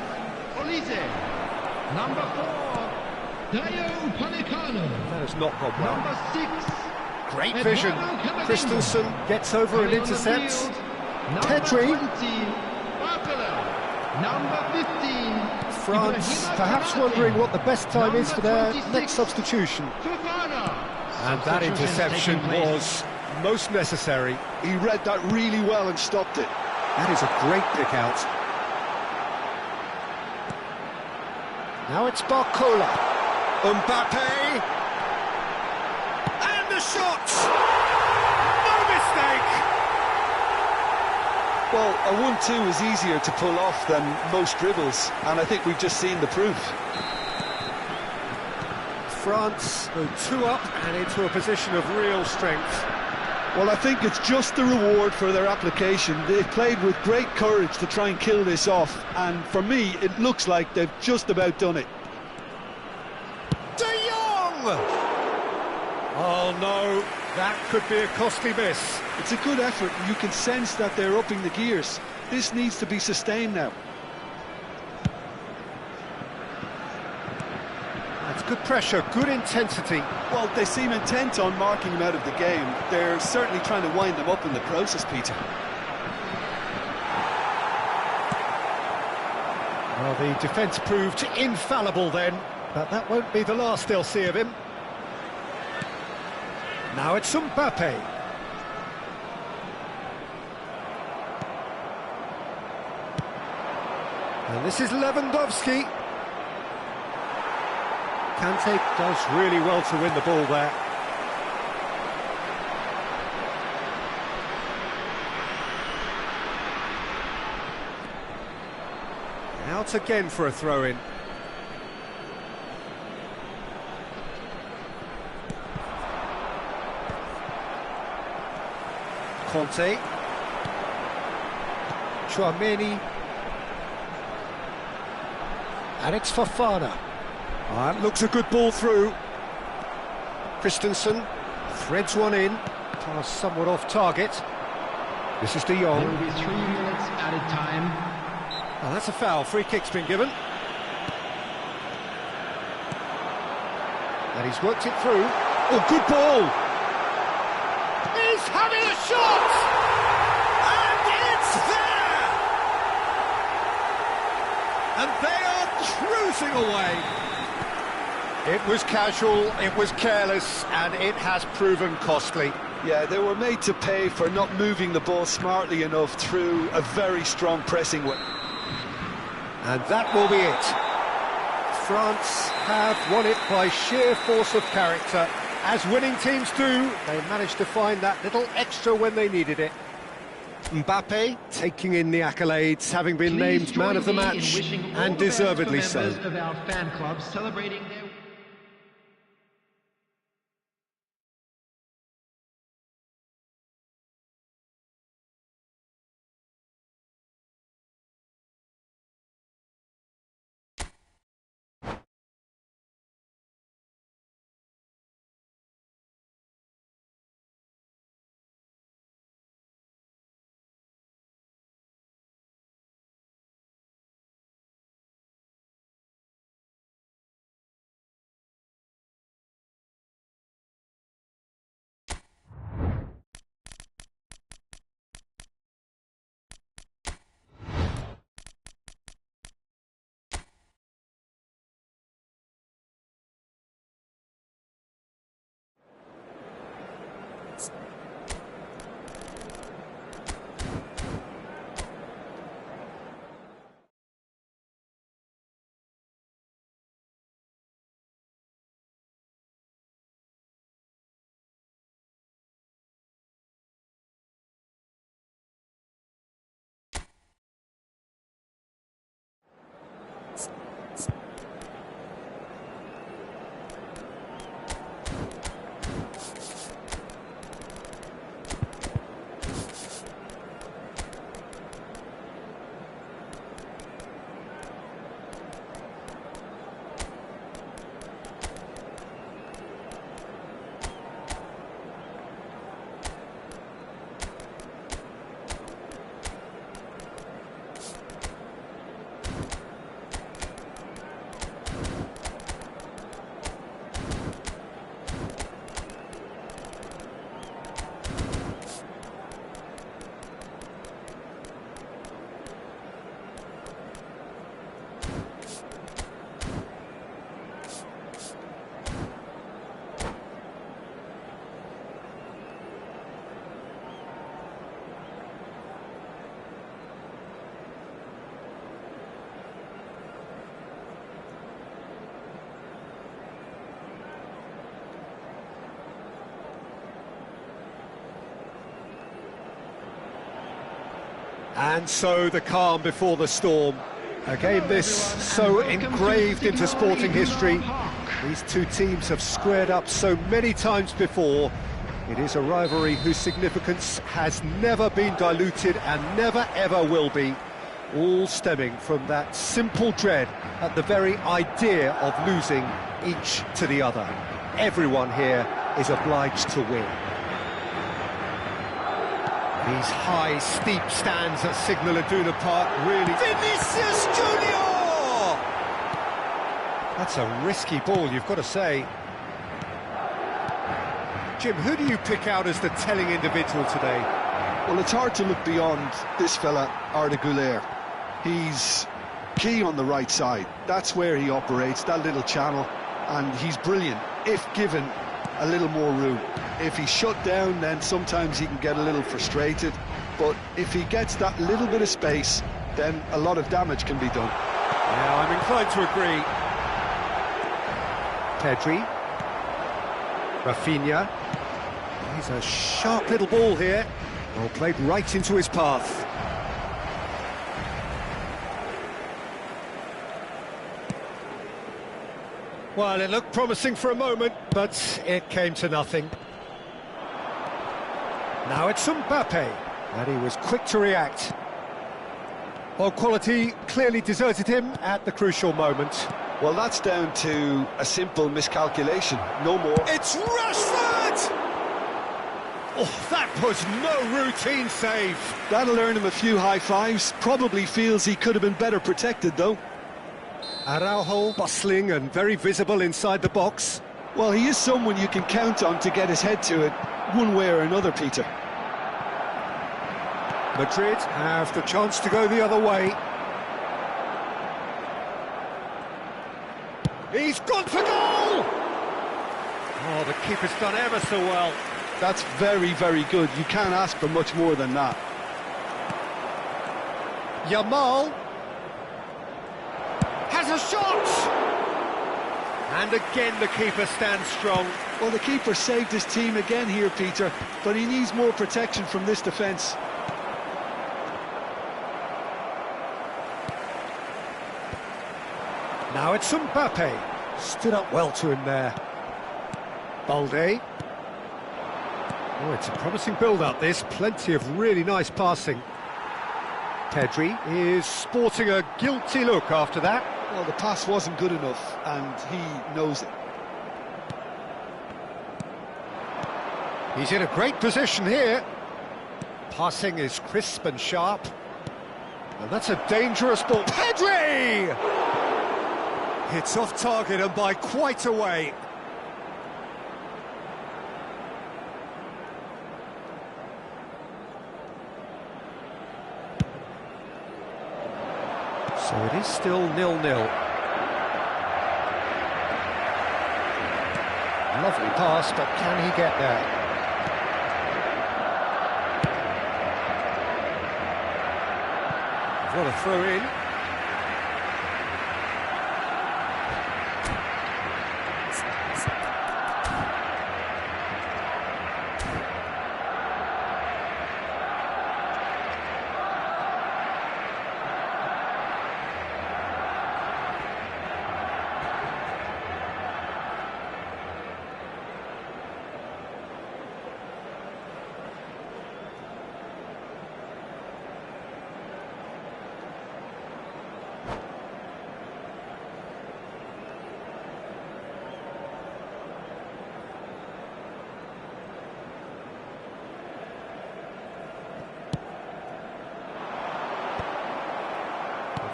Olise. Number 4, Dayo Upamecano. That has not gone well. Number 6, Great vision. Christensen gets over and intercepts. Petri. Number 20, Barcola. Number 15, France perhaps wondering what the best time is for their next substitution. Fofana. And that interception was most necessary. He read that really well and stopped it. That is a great pick out. Now it's Barcola. Mbappe. And the shot! No mistake! Well, a 1-2 is easier to pull off than most dribbles, and I think we've just seen the proof. France go 2 up and into a position of real strength. Well, I think it's just the reward for their application. They've played with great courage to try and kill this off, and for me, it looks like they've just about done it. De Jong! Oh no, that could be a costly miss. It's a good effort, and you can sense that they're upping the gears. This needs to be sustained now. That's good pressure, good intensity. Well, they seem intent on marking him out of the game. They're certainly trying to wind them up in the process, Peter. Well, the defence proved infallible then, but that won't be the last they'll see of him. Now it's Mbappe. And this is Lewandowski. Kante does really well to win the ball there. Out again for a throw-in. Conte. Chouameni. And it's Fofana. That looks a good ball through. Christensen threads one in. Pass somewhat off target. This is De Jong. There will be 3 minutes added time. Oh, that's a foul. Free kick's been given. And he's worked it through. Oh, good ball! He's having a shot! And it's there! And they are cruising away. It was casual, it was careless, and it has proven costly. Yeah, they were made to pay for not moving the ball smartly enough through a very strong pressing way. And that will be it. France have won it by sheer force of character. As winning teams do, they managed to find that little extra when they needed it. Mbappe taking in the accolades, having been named man of the match, and deservedly so. Of our fan club celebrating their... And so the calm before the storm. A game this so engraved into sporting history. These two teams have squared up so many times before. It is a rivalry whose significance has never been diluted and never ever will be. All stemming from that simple dread at the very idea of losing each to the other. Everyone here is obliged to win. These high, steep stands at Signal Iduna Park really... Vinicius Junior! That's a risky ball, you've got to say. Jim, who do you pick out as the telling individual today? Well, it's hard to look beyond this fella, Arda Güler. He's key on the right side. That's where he operates, that little channel, and he's brilliant if given a little more room. If he's shut down, then sometimes he can get a little frustrated, but if he gets that little bit of space, then a lot of damage can be done. Yeah, I'm inclined to agree. Pedri. Rafinha. He's a sharp little ball here. Well played right into his path. Well, it looked promising for a moment, but it came to nothing. Now it's Mbappe, and he was quick to react. Well, quality clearly deserted him at the crucial moment. Well, that's down to a simple miscalculation, no more. It's Rashford! Oh, that was no routine save. That'll earn him a few high fives. Probably feels he could have been better protected, though. Araujo bustling and very visible inside the box. Well, he is someone you can count on to get his head to it, one way or another, Peter. Madrid have the chance to go the other way. He's gone for goal! Oh, the keeper's done ever so well. That's very, very good. You can't ask for much more than that. Yamal has a shot! And again the keeper stands strong. Well, the keeper saved his team again here, Peter, but he needs more protection from this defence. Now it's Mbappe. Stood up well to him there. Balde. Oh, it's a promising build-up, this. Plenty of really nice passing. Pedri is sporting a guilty look after that. Well, the pass wasn't good enough, and he knows it. He's in a great position here. Passing is crisp and sharp. And that's a dangerous ball. Pedri! It's off target and by quite a way. So it is still 0-0. Lovely pass, but can he get there? What a throw in.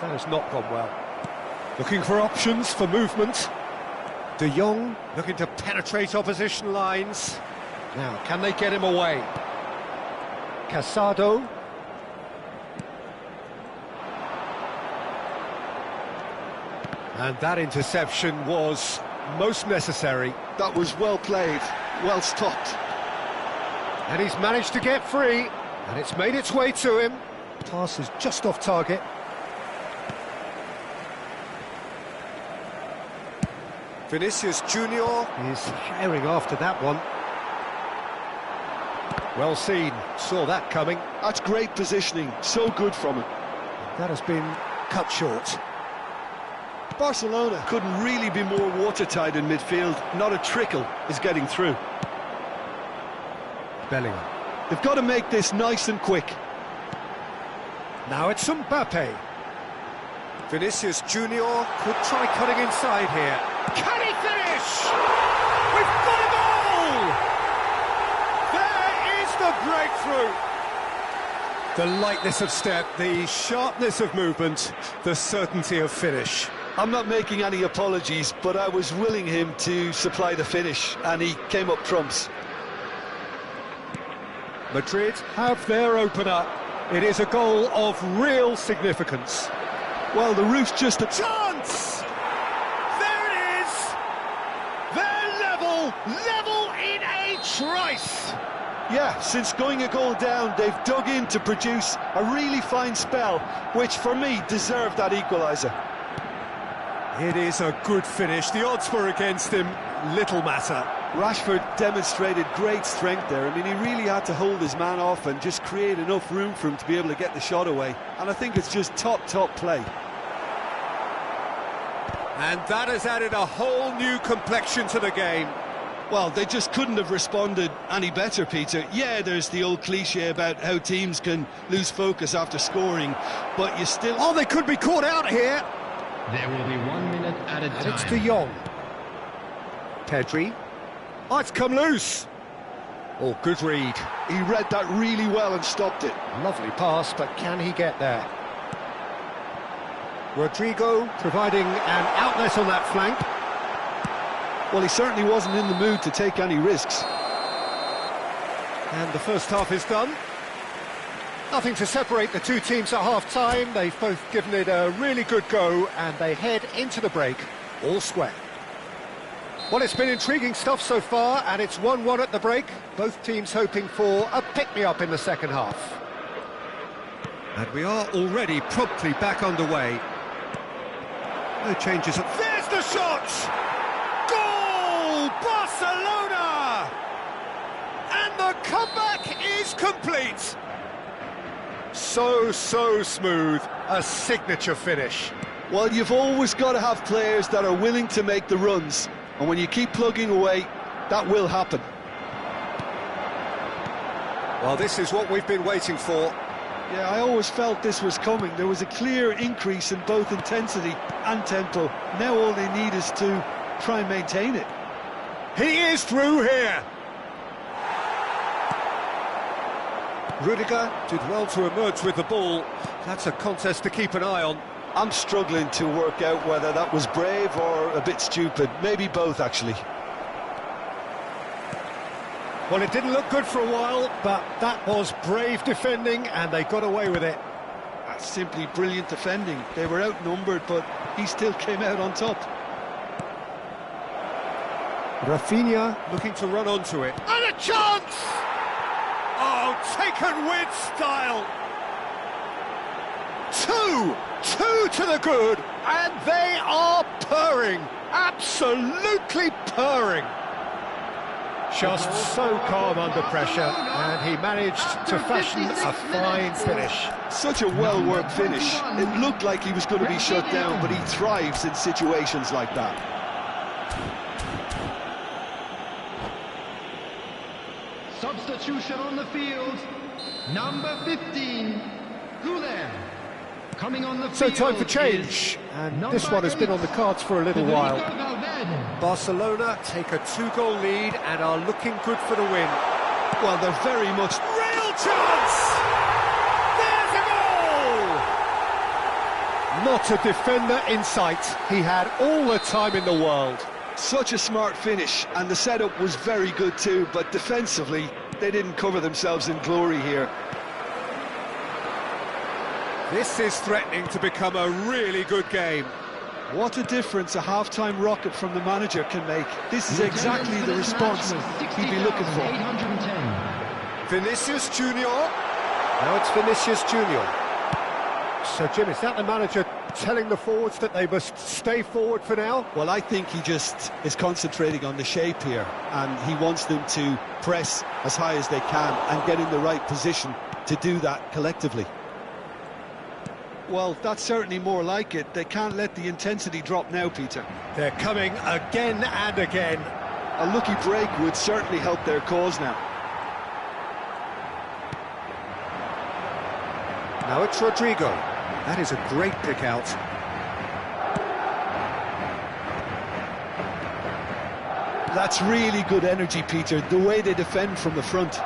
That has not gone well. Looking for options for movement. De Jong looking to penetrate opposition lines. Now, can they get him away? Casado. And that interception was most necessary. That was well played, well stopped. And he's managed to get free, and it's made its way to him. Pass is just off target. Vinicius Junior is herring after that one. Well seen, saw that coming. That's great positioning, so good from him. That has been cut short. Barcelona couldn't really be more watertight in midfield. Not a trickle is getting through. Bellingham. They've got to make this nice and quick. Now it's Mbappe. Vinicius Junior could try cutting inside here. Can he finish? We've got a goal! There is the breakthrough. The lightness of step, the sharpness of movement, the certainty of finish. I'm not making any apologies, but I was willing him to supply the finish, and he came up trumps. Madrid have their opener. It is a goal of real significance. Well, the roof's just a Chance! There it is! They're level in a trice! Yeah, since going a goal down, they've dug in to produce a really fine spell, which for me deserved that equaliser. It is a good finish. The odds were against him. Little matter. Rashford demonstrated great strength there. I mean, he really had to hold his man off and just create enough room for him to be able to get the shot away. And I think it's just top play. And that has added a whole new complexion to the game. Well, they just couldn't have responded any better, Peter. Yeah, there's the old cliche about how teams can lose focus after scoring, but you still... Oh, they could be caught out here. There will be 1 minute added And time. it's De Jong. Pedri. Oh, it's come loose. Oh, good read. He read that really well and stopped it. Lovely pass, but can he get there? Rodrigo providing an outlet on that flank. Well, he certainly wasn't in the mood to take any risks. And the first half is done. Nothing to separate the two teams at half-time. They've both given it a really good go, and they head into the break all square. Well, it's been intriguing stuff so far, and it's 1-1 at the break. Both teams hoping for a pick-me-up in the second half. And we are already promptly back underway. No changes. There's the shot! Goal! Barcelona! And the comeback is complete. So smooth. A signature finish. Well, you've always got to have players that are willing to make the runs. And when you keep plugging away, that will happen. Well, this is what we've been waiting for. Yeah, I always felt this was coming. There was a clear increase in both intensity and tempo. Now all they need is to try and maintain it. He is through here. Rudiger did well to emerge with the ball. That's a contest to keep an eye on. I'm struggling to work out whether that was brave or a bit stupid. Maybe both, actually. Well, it didn't look good for a while, but that was brave defending, and they got away with it. That's simply brilliant defending. They were outnumbered, but he still came out on top. Rafinha looking to run onto it. And a chance! Oh, taken with style. Two to the good, and they are purring, absolutely purring. Just so calm under pressure, and he managed to fashion a fine finish. Such a well-worked finish. It looked like he was going to be shut down, but he thrives in situations like that. Substitution on the field. Number 15, Gulen. Coming on the field. So time for change, and this one has been on the cards for a little while. Barcelona take a 2-goal lead and are looking good for the win. Well, they're very much... Real chance! There's a goal! Not a defender in sight. He had all the time in the world. Such a smart finish, and the setup was very good too, but defensively, they didn't cover themselves in glory here. This is threatening to become a really good game. What a difference a half-time rocket from the manager can make. This is exactly the response he'd be looking for. Vinicius Junior. Now it's Vinicius Junior. So, Jim, is that the manager telling the forwards that they must stay forward for now? Well, I think he just is concentrating on the shape here, and he wants them to press as high as they can and get in the right position to do that collectively. Well, that's certainly more like it. They can't let the intensity drop now, Peter. They're coming again and again. A lucky break would certainly help their cause now. Now it's Rodrigo. That is a great pick out. That's really good energy, Peter, the way they defend from the front.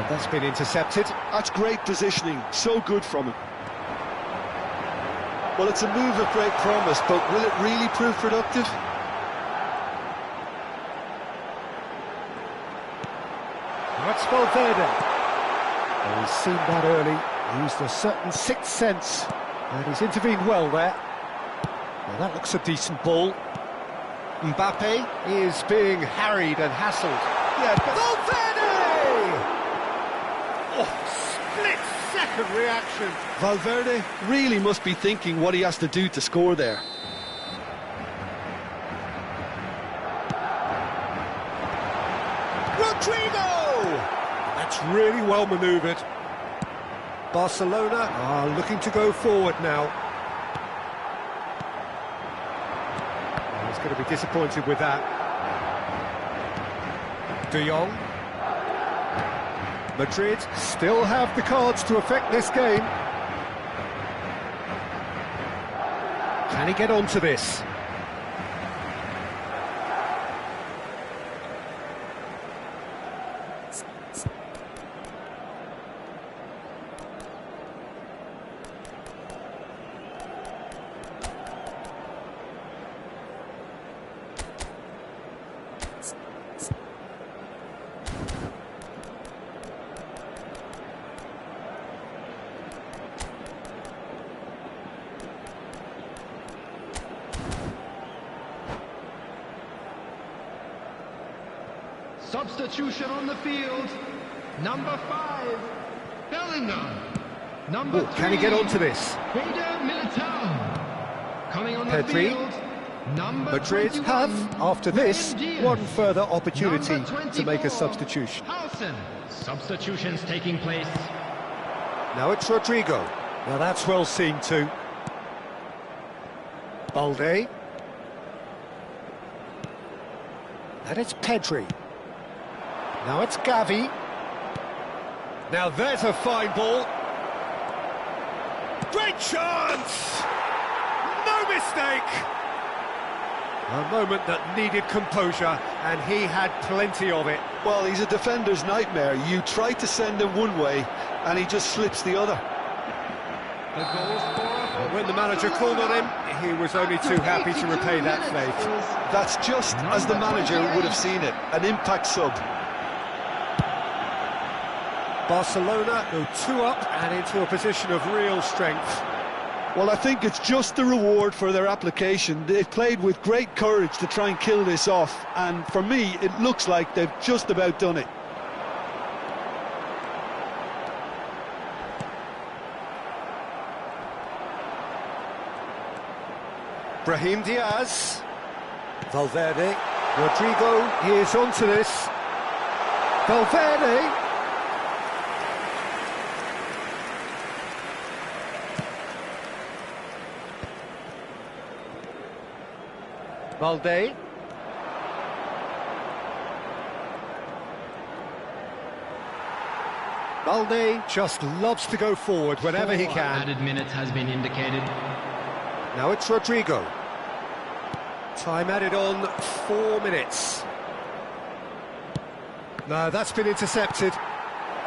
That's been intercepted. That's great positioning, so good from him. Well, it's a move of great promise, but will it really prove productive? That's Valverde. Oh, he's seen that early, used a certain sixth sense, and he's intervened well there. Well, that looks a decent ball. Mbappe is being harried and hassled. Yeah, Valverde! Oh, split-second reaction. Valverde really must be thinking what he has to do to score there. Rodrigo! That's really well manoeuvred. Barcelona are looking to go forward now. Oh, he's going to be disappointed with that. De Jong. Madrid still have the cards to affect this game. Can he get onto this? substitution on the field. Number 5, Bellingham. Number 3, Can he get onto this? Eder Militao. Coming on the Pedri. field. Number Madrid 21, have, after this, Ruben Dias. one further opportunity Number to make a 24, substitution. Howson. Substitutions taking place. Now it's Rodrigo. Now that's well seen too. Balde. And it's Pedri. Now it's Gavi. Now there's a fine ball. Great chance! No mistake! A moment that needed composure, and he had plenty of it. Well, he's a defender's nightmare. You try to send him one way, and he just slips the other. The goal scorer. When the manager called on him, he was only too happy to repay that faith. That's just as the manager would have seen it, an impact sub. Barcelona go 2 up and into a position of real strength. Well, I think it's just the reward for their application. They've played with great courage to try and kill this off, and for me, it looks like they've just about done it. Brahim Diaz. Valverde. Rodrigo, he is onto this. Valverde. Balde. Balde just loves to go forward whenever he can. Added minutes has been indicated. Now it's Rodrigo. Time added on 4 minutes. No, that's been intercepted.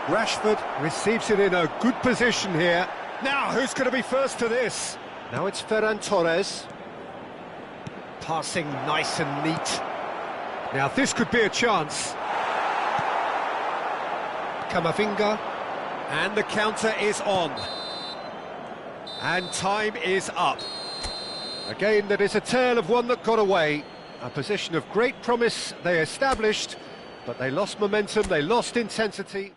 Rashford receives it in a good position here. Now, who's going to be first to this? Now it's Ferran Torres. Passing nice and neat. Now this could be a chance. Camavinga. And the counter is on. And time is up. Again, that is a tale of one that got away. A position of great promise they established, but they lost momentum, they lost intensity.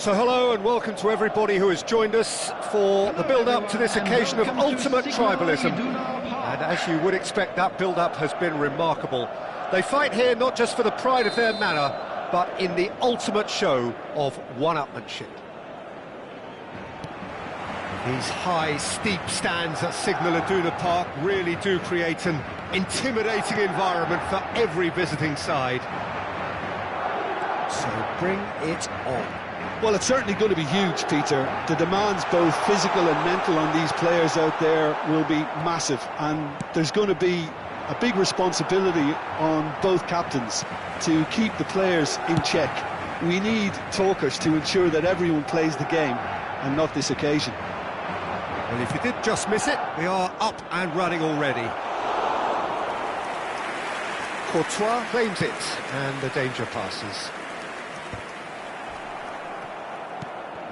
So hello and welcome to everybody who has joined us for the build-up to this occasion of ultimate tribalism. And as you would expect, that build-up has been remarkable. They fight here not just for the pride of their manor, but in the ultimate show of one-upmanship. These high, steep stands at Signal Iduna Park really do create an intimidating environment for every visiting side. So bring it on. Well, it's certainly going to be huge, Peter. The demands, both physical and mental, on these players out there will be massive, and there's going to be a big responsibility on both captains to keep the players in check. We need talkers to ensure that everyone plays the game, and not this occasion. Well, if you did just miss it, we are up and running already. Courtois claims it, and the danger passes.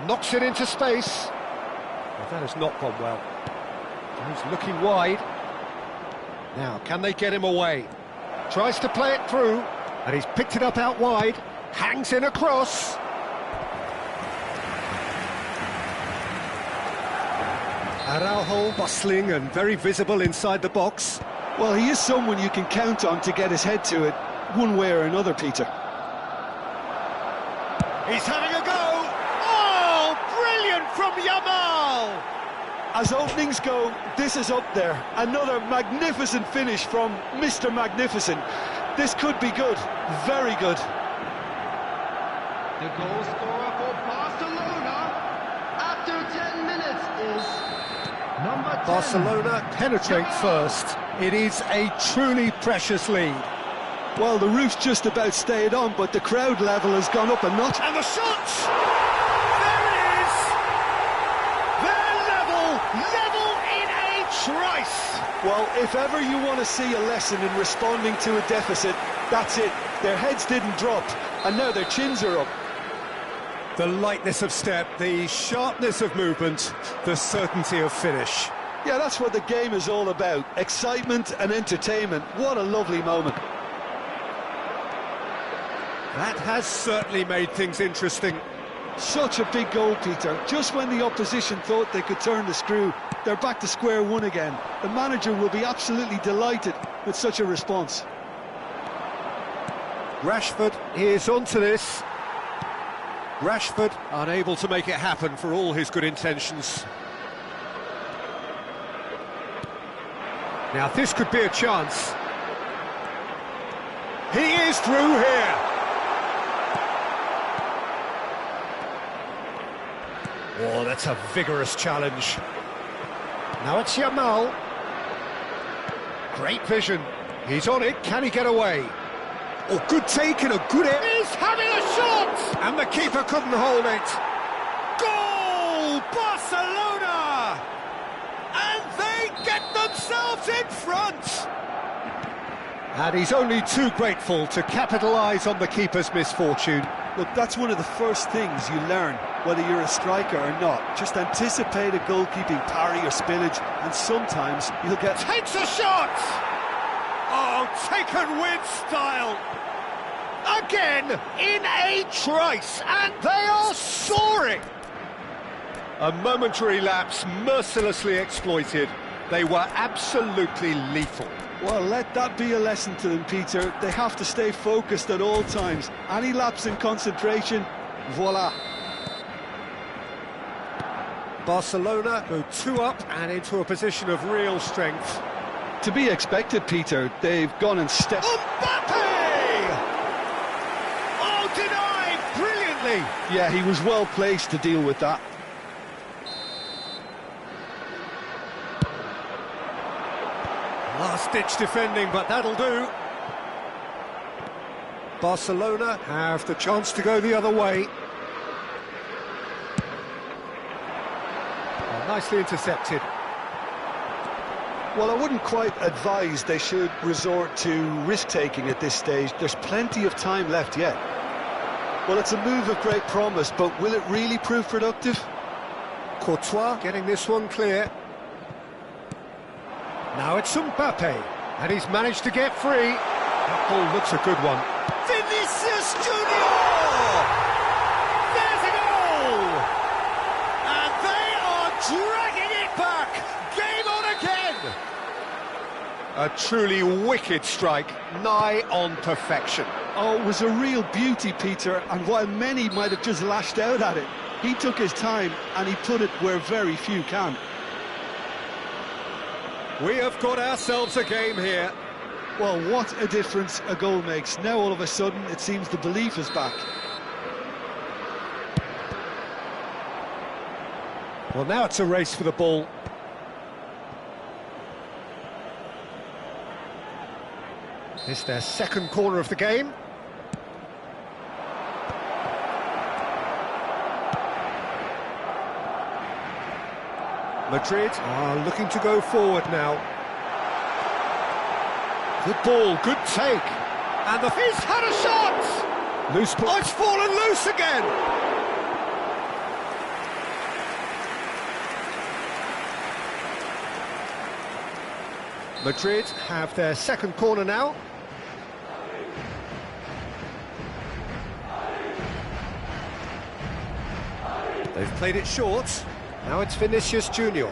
Knocks it into space. Well, that has not gone well. He's looking wide. Now, can they get him away? Tries to play it through, and he's picked it up out wide. Hangs in across. Araujo bustling and very visible inside the box. Well, he is someone you can count on to get his head to it, one way or another, Peter. He's having a go! Oh, brilliant from Yamal! As openings go, this is up there. Another magnificent finish from Mr. Magnificent. This could be good, very good. The goal scorer for Barcelona after 10 minutes is number 10. Barcelona penetrate first. It is a truly precious lead. Well, the roof's just about stayed on, but the crowd level has gone up a notch. And the shot! There it is! They're level in a trice! Well, if ever you want to see a lesson in responding to a deficit, that's it. Their heads didn't drop, and now their chins are up. The lightness of step, the sharpness of movement, the certainty of finish. Yeah, that's what the game is all about. Excitement and entertainment. What a lovely moment. That has certainly made things interesting. Such a big goal, Peter. Just when the opposition thought they could turn the screw, they're back to square one again. The manager will be absolutely delighted with such a response. Rashford is onto this. Rashford unable to make it happen for all his good intentions. Now this could be a chance. He is through here. Oh, that's a vigorous challenge. Now it's Yamal. Great vision. He's on it. Can he get away? Oh, good take and a good air. He's having a shot! And the keeper couldn't hold it. Goal! Barcelona! And they get themselves in front! And he's only too grateful to capitalise on the keeper's misfortune. Look, that's one of the first things you learn, whether you're a striker or not. Just anticipate a goalkeeping parry or spillage, and sometimes you'll get... Takes a shot! Oh, taken with style! Again, in a trice, and they are soaring! A momentary lapse mercilessly exploited. They were absolutely lethal. Well, let that be a lesson to them, Peter. They have to stay focused at all times. Any lapse in concentration, voila. Barcelona go 2 up and into a position of real strength. To be expected, Peter. They've gone and stepped... Mbappe! Oh, denied brilliantly! Yeah, he was well placed to deal with that. Last-ditch defending, but that'll do. Barcelona have the chance to go the other way. Oh, nicely intercepted. Well, I wouldn't quite advise they should resort to risk-taking at this stage. There's plenty of time left yet. Well, it's a move of great promise, but will it really prove productive? Courtois getting this one clear. Now it's Mbappe, and he's managed to get free. That ball looks a good one. Vinicius Junior! There's a goal! dragging it back! Game on again! A truly wicked strike, nigh on perfection. Oh, it was a real beauty, Peter, and while many might have just lashed out at it, he took his time and he put it where very few can. We have got ourselves a game here. Well, what a difference a goal makes. Now all of a sudden it seems the belief is back. Well, now it's a race for the ball. It's their second corner of the game. Madrid are looking to go forward now. Good ball, good take. And he's had a shot! Loose ball. Oh, it's fallen loose again! Madrid have their second corner now. They've played it short. Now it's Vinicius Junior.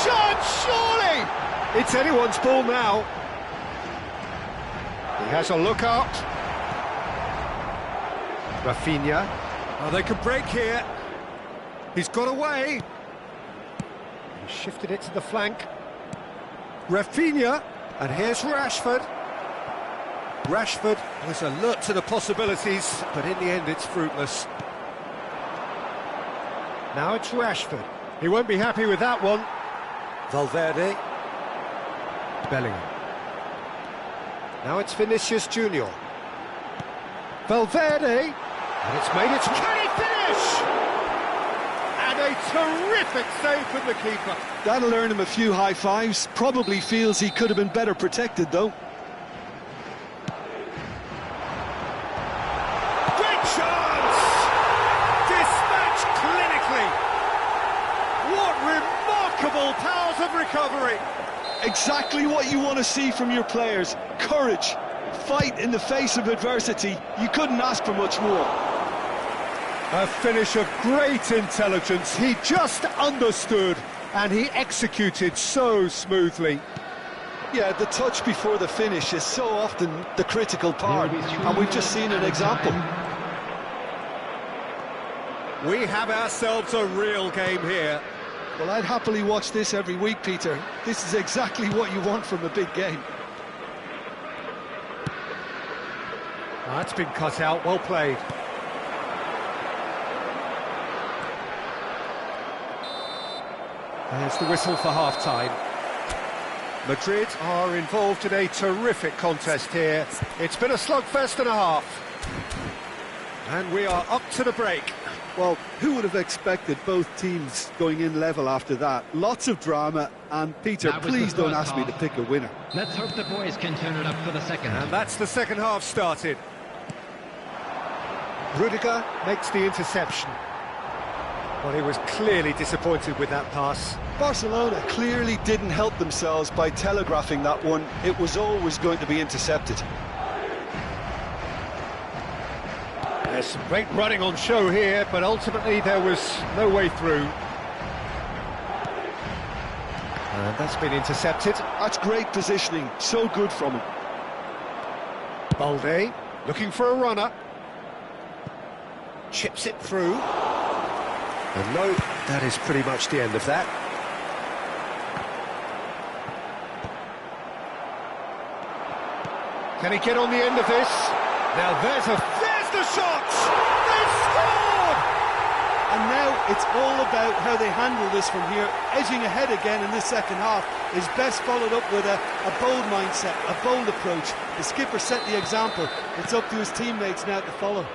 Chance, surely! It's anyone's ball now. He has a look up. Rafinha. Oh, they can break here. He's got away. He shifted it to the flank. Rafinha. And here's Rashford. Rashford was alert to the possibilities, but in the end it's fruitless. Now it's Rashford. He won't be happy with that one. Valverde. Bellingham. Now it's Vinicius Junior. Valverde. And it's made it. Can he finish? And a terrific save from the keeper. That'll earn him a few high fives. Probably feels he could have been better protected, though. Great chance! Dispatched clinically. What remarkable powers of recovery. Exactly what you want to see from your players. Courage, fight in the face of adversity. You couldn't ask for much more. A finish of great intelligence. He just understood and he executed so smoothly. Yeah, the touch before the finish is so often the critical part, and we've just seen an example. We have ourselves a real game here. Well, I'd happily watch this every week, Peter. This is exactly what you want from a big game. That's been cut out, well played. There's the whistle for half-time. Madrid are involved in a terrific contest here. It's been a slugfest and a half. And we are up to the break. Well, who would have expected both teams going in level after that? Lots of drama, and Peter, please don't ask me to pick a winner. Let's hope the boys can turn it up for the second. And that's the second half started. Rudiger makes the interception. Well, he was clearly disappointed with that pass. Barcelona clearly didn't help themselves by telegraphing that one. It was always going to be intercepted. There's some great running on show here, but ultimately there was no way through. And that's been intercepted. That's great positioning, so good from him. Balde looking for a runner. Chips it through. And no, that is pretty much the end of that. Can he get on the end of this? Now there's the shot! They've scored! And now it's all about how they handle this from here. Edging ahead again in this second half is best followed up with a bold mindset, a bold approach. The skipper set the example. It's up to his teammates now to follow.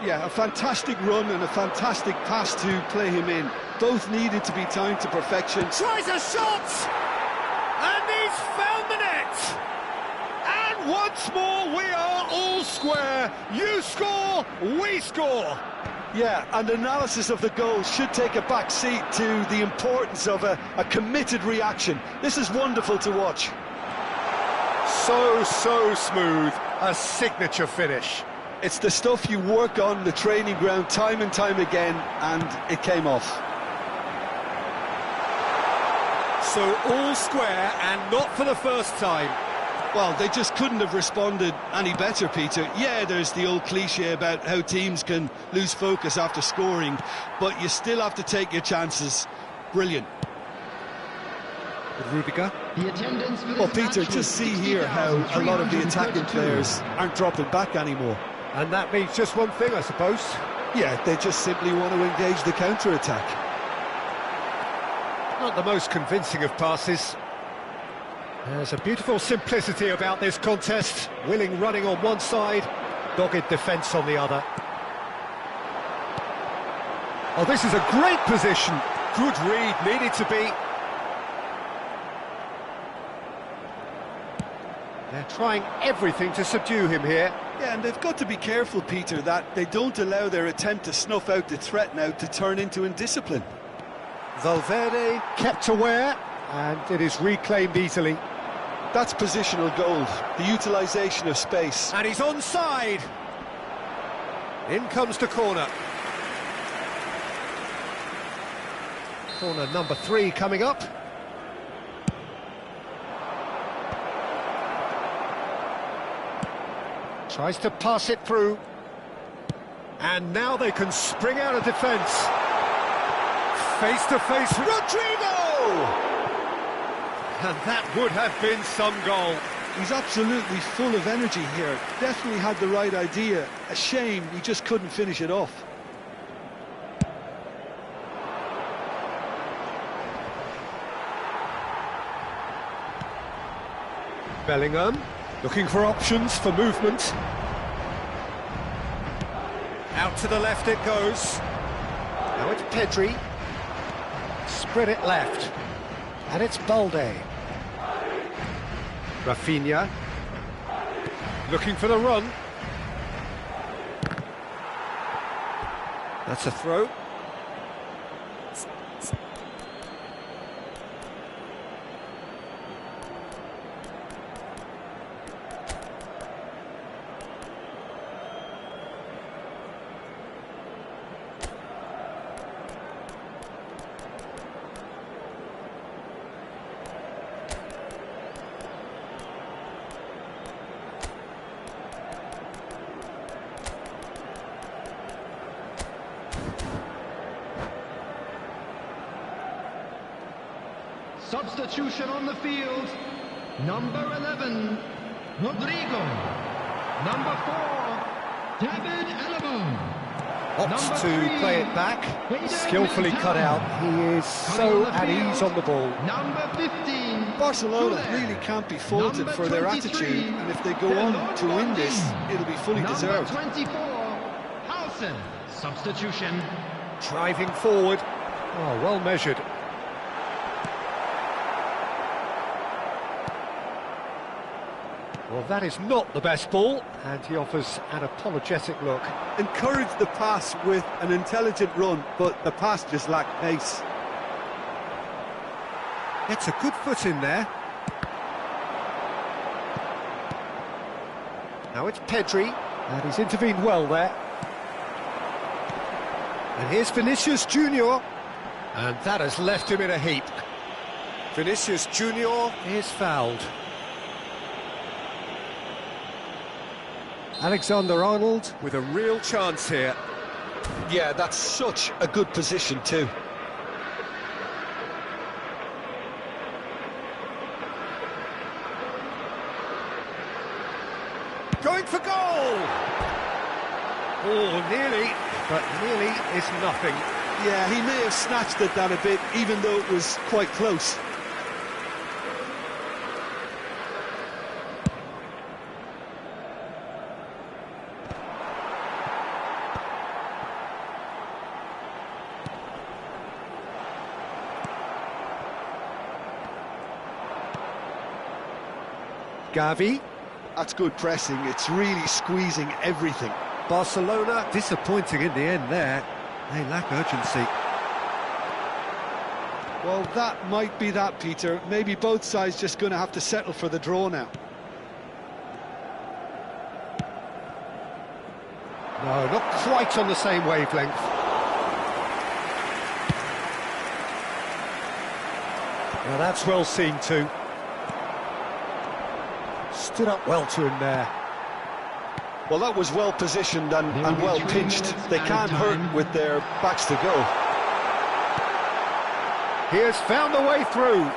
Yeah, a fantastic run and a fantastic pass to play him in. Both needed to be timed to perfection. Tries a shot! And he's found the net! And once more we are all square. You score, we score. Yeah, and analysis of the goal should take a back seat to the importance of a committed reaction. This is wonderful to watch. So smooth, a signature finish. It's the stuff you work on the training ground time and time again, and it came off. So all square, and not for the first time. Well, they just couldn't have responded any better, Peter. Yeah, there's the old cliche about how teams can lose focus after scoring, but you still have to take your chances. Brilliant. Rudiger. The attendance for this Well, Peter, match was just see here how a lot of the attacking 60,332. players aren't dropping back anymore. And that means just one thing, I suppose. Yeah, they just simply want to engage the counter-attack. Not the most convincing of passes. There's a beautiful simplicity about this contest. Willing running on one side, dogged defence on the other. Oh, this is a great position. Good read, needed to be. They're trying everything to subdue him here. Yeah, and they've got to be careful, Peter, that they don't allow their attempt to snuff out the threat now to turn into indiscipline. Valverde kept aware, and it is reclaimed easily. That's positional gold, the utilisation of space. And he's onside. In comes the corner. Corner number 3 coming up. Tries to pass it through. And now they can spring out of defence. Face to face, Rodrigo! And that would have been some goal. He's absolutely full of energy here. Definitely had the right idea. A shame he just couldn't finish it off. Bellingham, looking for options for movement. Out to the left it goes. Now it's Pedri. Spread it left. And it's Balde. Rafinha. Looking for the run. That's a throw. Substitution on the field. Number 11, Rodrigo. Number 4, David Alaba. Opts to play it back, skillfully cut out. He is so at ease on the ball. Number 15, Barcelona Sule. really can't be faulted for their 23, attitude, and if they go on to win this, it'll be fully deserved. Number 24, Howson. Substitution. Driving forward. Oh, well measured. Well, that is not the best ball, and he offers an apologetic look. Encouraged the pass with an intelligent run, but the pass just lacked pace. Gets a good foot in there. Now it's Pedri, and he's intervened well there. And here's Vinicius Junior, and that has left him in a heap. Vinicius Junior is fouled. Alexander-Arnold with a real chance here. Yeah, that's such a good position too. Going for goal! Oh, nearly, but nearly is nothing. Yeah, he may have snatched at that a bit, even though it was quite close. Gavi. That's good pressing, it's really squeezing everything. Barcelona disappointing in the end there. They lack urgency. Well, that might be that, Peter. Maybe both sides just going to have to settle for the draw now. No, not quite on the same wavelength. Now that's well seen too. Stood up well to him there. Well, that was well positioned and well pitched. They can't hurt with their backs to go. He has found the way through.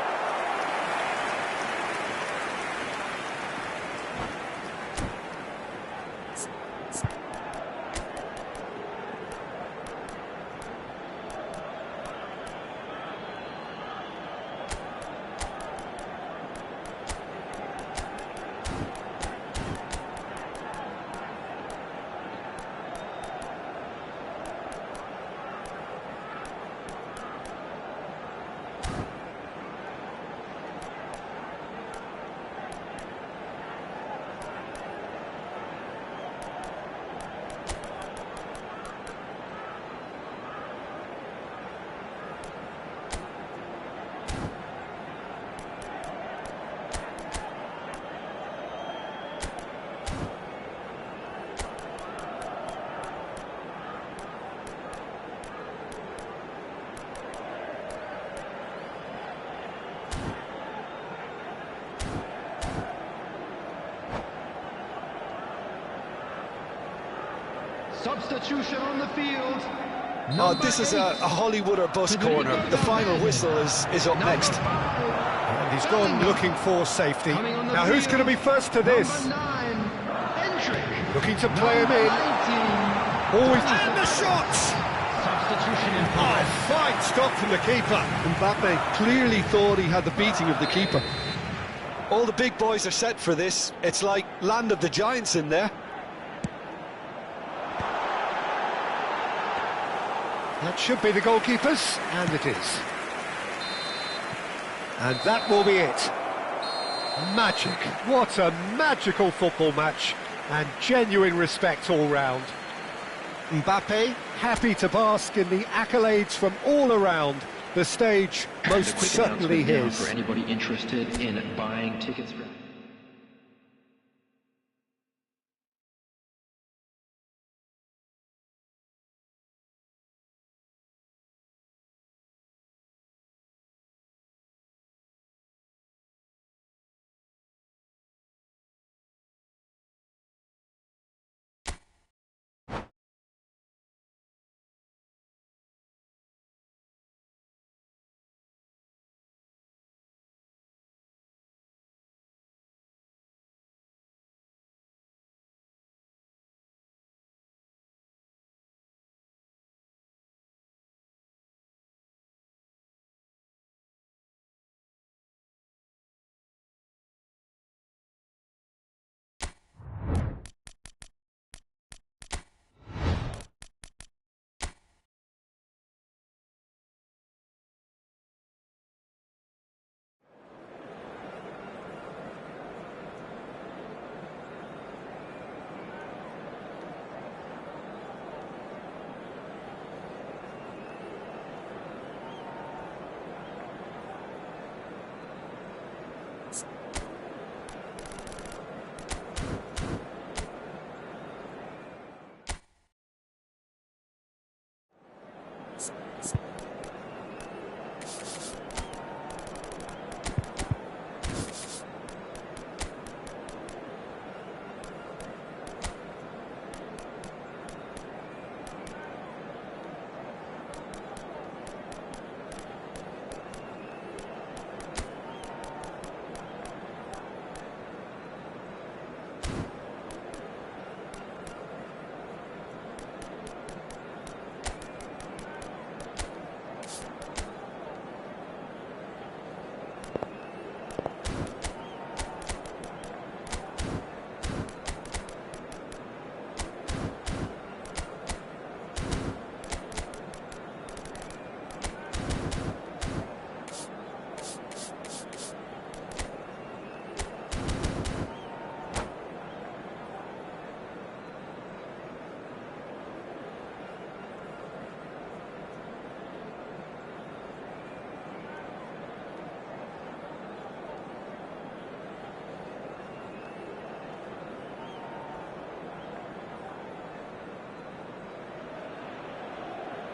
Substitution on the field. Oh, this is a Hollywood or bust corner. The final whistle is up next. And he's gone looking for safety. Now who's going to be first to this? Looking to play him in. Always. And the shots! Substitution in Oh, progress. fine stop from the keeper. Mbappe clearly thought he had the beating of the keeper. All the big boys are set for this. It's like Land of the Giants in there. That should be the goalkeepers, and it is. And that will be it. Magic. What a magical football match. And genuine respect all round. Mbappe, happy to bask in the accolades from all around. The stage most And a quick certainly announcement now his. for anybody interested in buying tickets for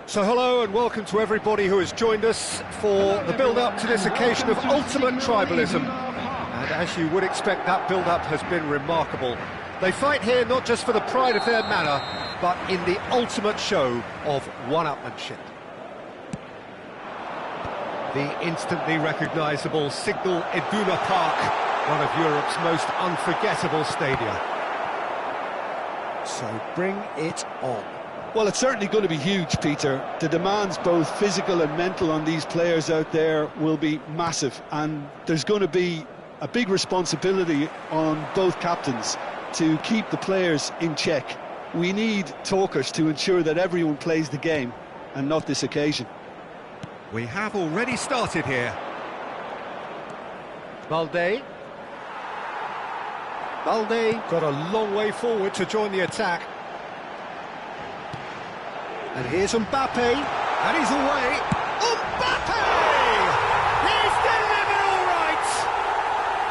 So hello and welcome to everybody who has joined us for the build-up to this occasion of ultimate tribalism. And as you would expect, that build-up has been remarkable. They fight here not just for the pride of their manor, but in the ultimate show of one-upmanship. The instantly recognisable Signal Iduna Park, one of Europe's most unforgettable stadia. So bring it on. Well, it's certainly going to be huge, Peter. The demands, both physical and mental, on these players out there will be massive, and there's going to be a big responsibility on both captains to keep the players in check. We need talkers to ensure that everyone plays the game, and not this occasion. We have already started here. Balde got a long way forward to join the attack. And here's Mbappe, and he's away. Mbappe! He's delivered all right!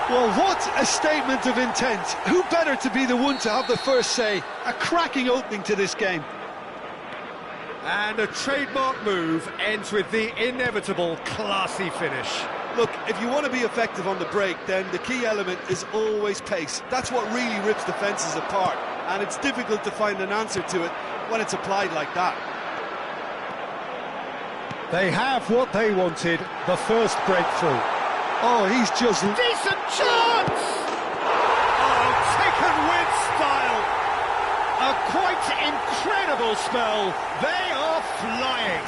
Well, what a statement of intent. Who better to be the one to have the first say? A cracking opening to this game. And a trademark move ends with the inevitable classy finish. Look, if you want to be effective on the break, then the key element is always pace. That's what really rips defences apart, and it's difficult to find an answer to it when it's applied like that. They have what they wanted, the first breakthrough. Oh, he's just... Decent chance! Oh, taken with style. A quite incredible spell. They are flying.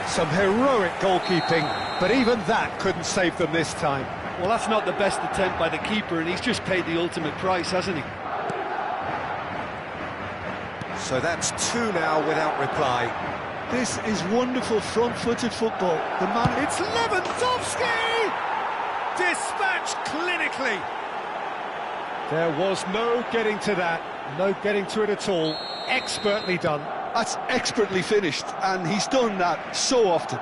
Some heroic goalkeeping, but even that couldn't save them this time. Well, that's not the best attempt by the keeper, and he's just paid the ultimate price, hasn't he? So that's two now without reply. This is wonderful front-footed football. The man... It's Lewandowski! Dispatched clinically. There was no getting to that, no getting to it at all. Expertly done. That's expertly finished, and he's done that so often.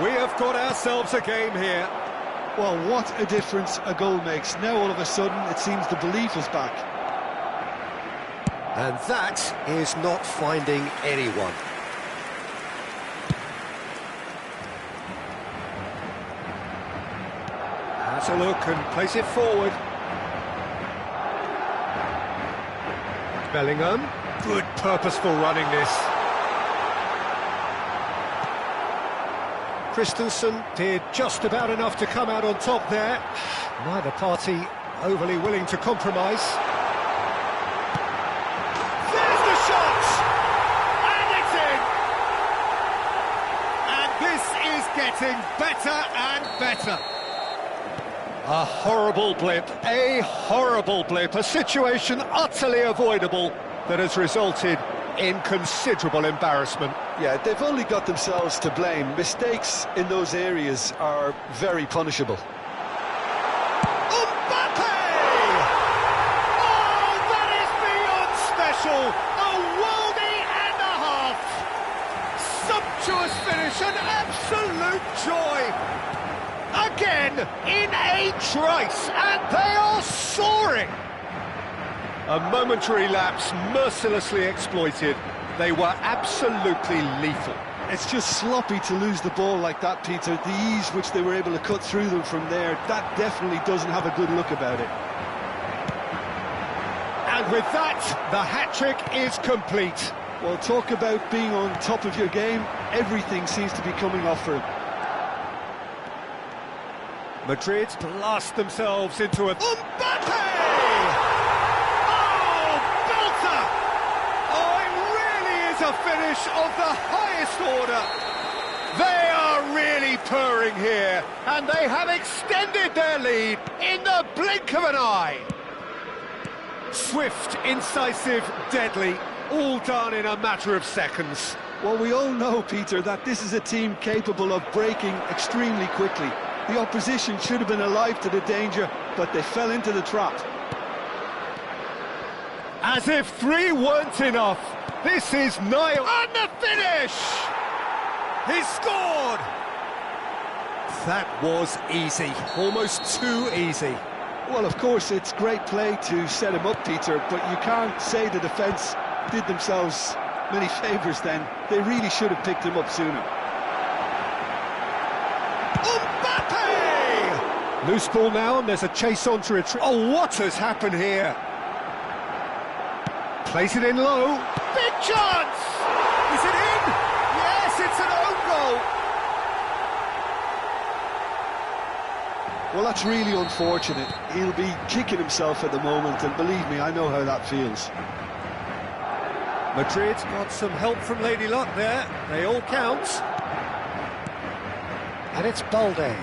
We have got ourselves a game here. Well, what a difference a goal makes. Now all of a sudden it seems the belief is back. And that is not finding anyone. Has a look and plays it forward. Bellingham, good purposeful running this. Christensen did just about enough to come out on top there. Neither party overly willing to compromise. There's the shot! And it's in! And this is getting better and better. A horrible blip, a situation utterly avoidable that has resulted in considerable embarrassment. Yeah, they've only got themselves to blame. Mistakes in those areas are very punishable. Mbappe! Oh, that is beyond special! A worldie and a half! Sumptuous finish, an absolute joy! Again, in a trice, and they are soaring! A momentary lapse mercilessly exploited. They were absolutely lethal. It's just sloppy to lose the ball like that, Peter. The ease which they were able to cut through them from there, that definitely doesn't have a good look about it. And with that, the hat-trick is complete. Well, talk about being on top of your game. Everything seems to be coming off for him. Madrid blast themselves into a... Mbappe! Oh, belter! Oh, it really is a finish of the highest order. They are really purring here, and they have extended their lead in the blink of an eye. Swift, incisive, deadly, all done in a matter of seconds. Well, we all know, Peter, that this is a team capable of breaking extremely quickly. The opposition should have been alive to the danger, but they fell into the trap. As if three weren't enough, this is Niall. And the finish! He scored! That was easy, almost too easy. Well, of course, it's great play to set him up, Peter, but you can't say the defence did themselves many favours then. They really should have picked him up sooner. Mbappe! Loose ball now, and there's a chase on to retrieve. Oh, what has happened here? Plays it in low. Big chance! Is it in? Yes, it's an own goal. Well, that's really unfortunate. He'll be kicking himself at the moment, and believe me, I know how that feels. Madrid's got some help from Lady Luck there. They all count. And it's Balde.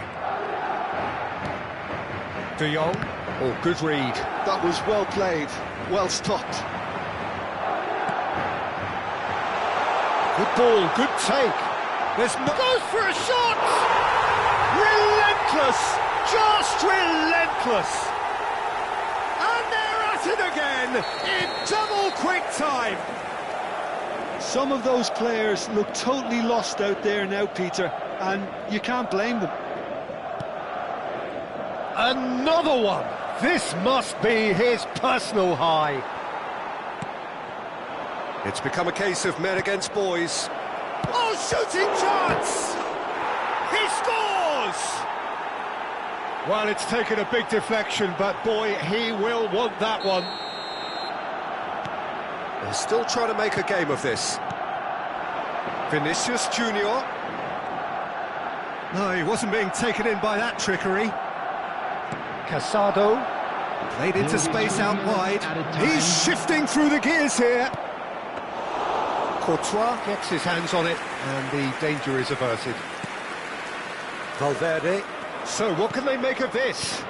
De Jong. Oh, good read. That was well played, well stopped. Good ball, good take. There's no... Goes for a shot! Relentless! Just relentless! And they're at it again in double quick time. Some of those players look totally lost out there now, Peter, and you can't blame them. Another one! This must be his personal high. It's become a case of men against boys. Oh, shooting chance! He scores! Well, it's taken a big deflection, but boy, he will want that one. They're still trying to make a game of this. Vinicius Junior. No, he wasn't being taken in by that trickery. Casado. Played into space out wide. He's shifting through the gears here. Courtois gets his hands on it, and the danger is averted. Valverde. So, what can they make of this?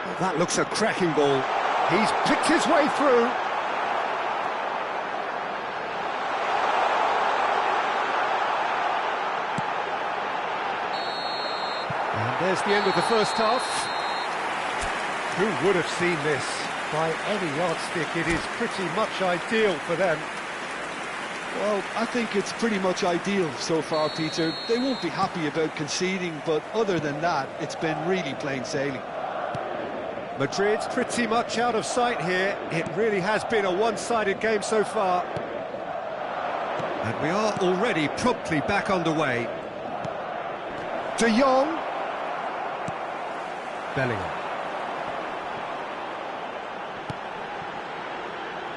Oh, that looks a cracking ball. He's picked his way through. And there's the end of the first half. Who would have seen this? By any yardstick, it is pretty much ideal for them. Well, I think it's pretty much ideal so far, Peter. They won't be happy about conceding, but other than that, it's been really plain sailing. Madrid's pretty much out of sight here. It really has been a one-sided game so far. And we are already promptly back underway. De Jong. Bellingham.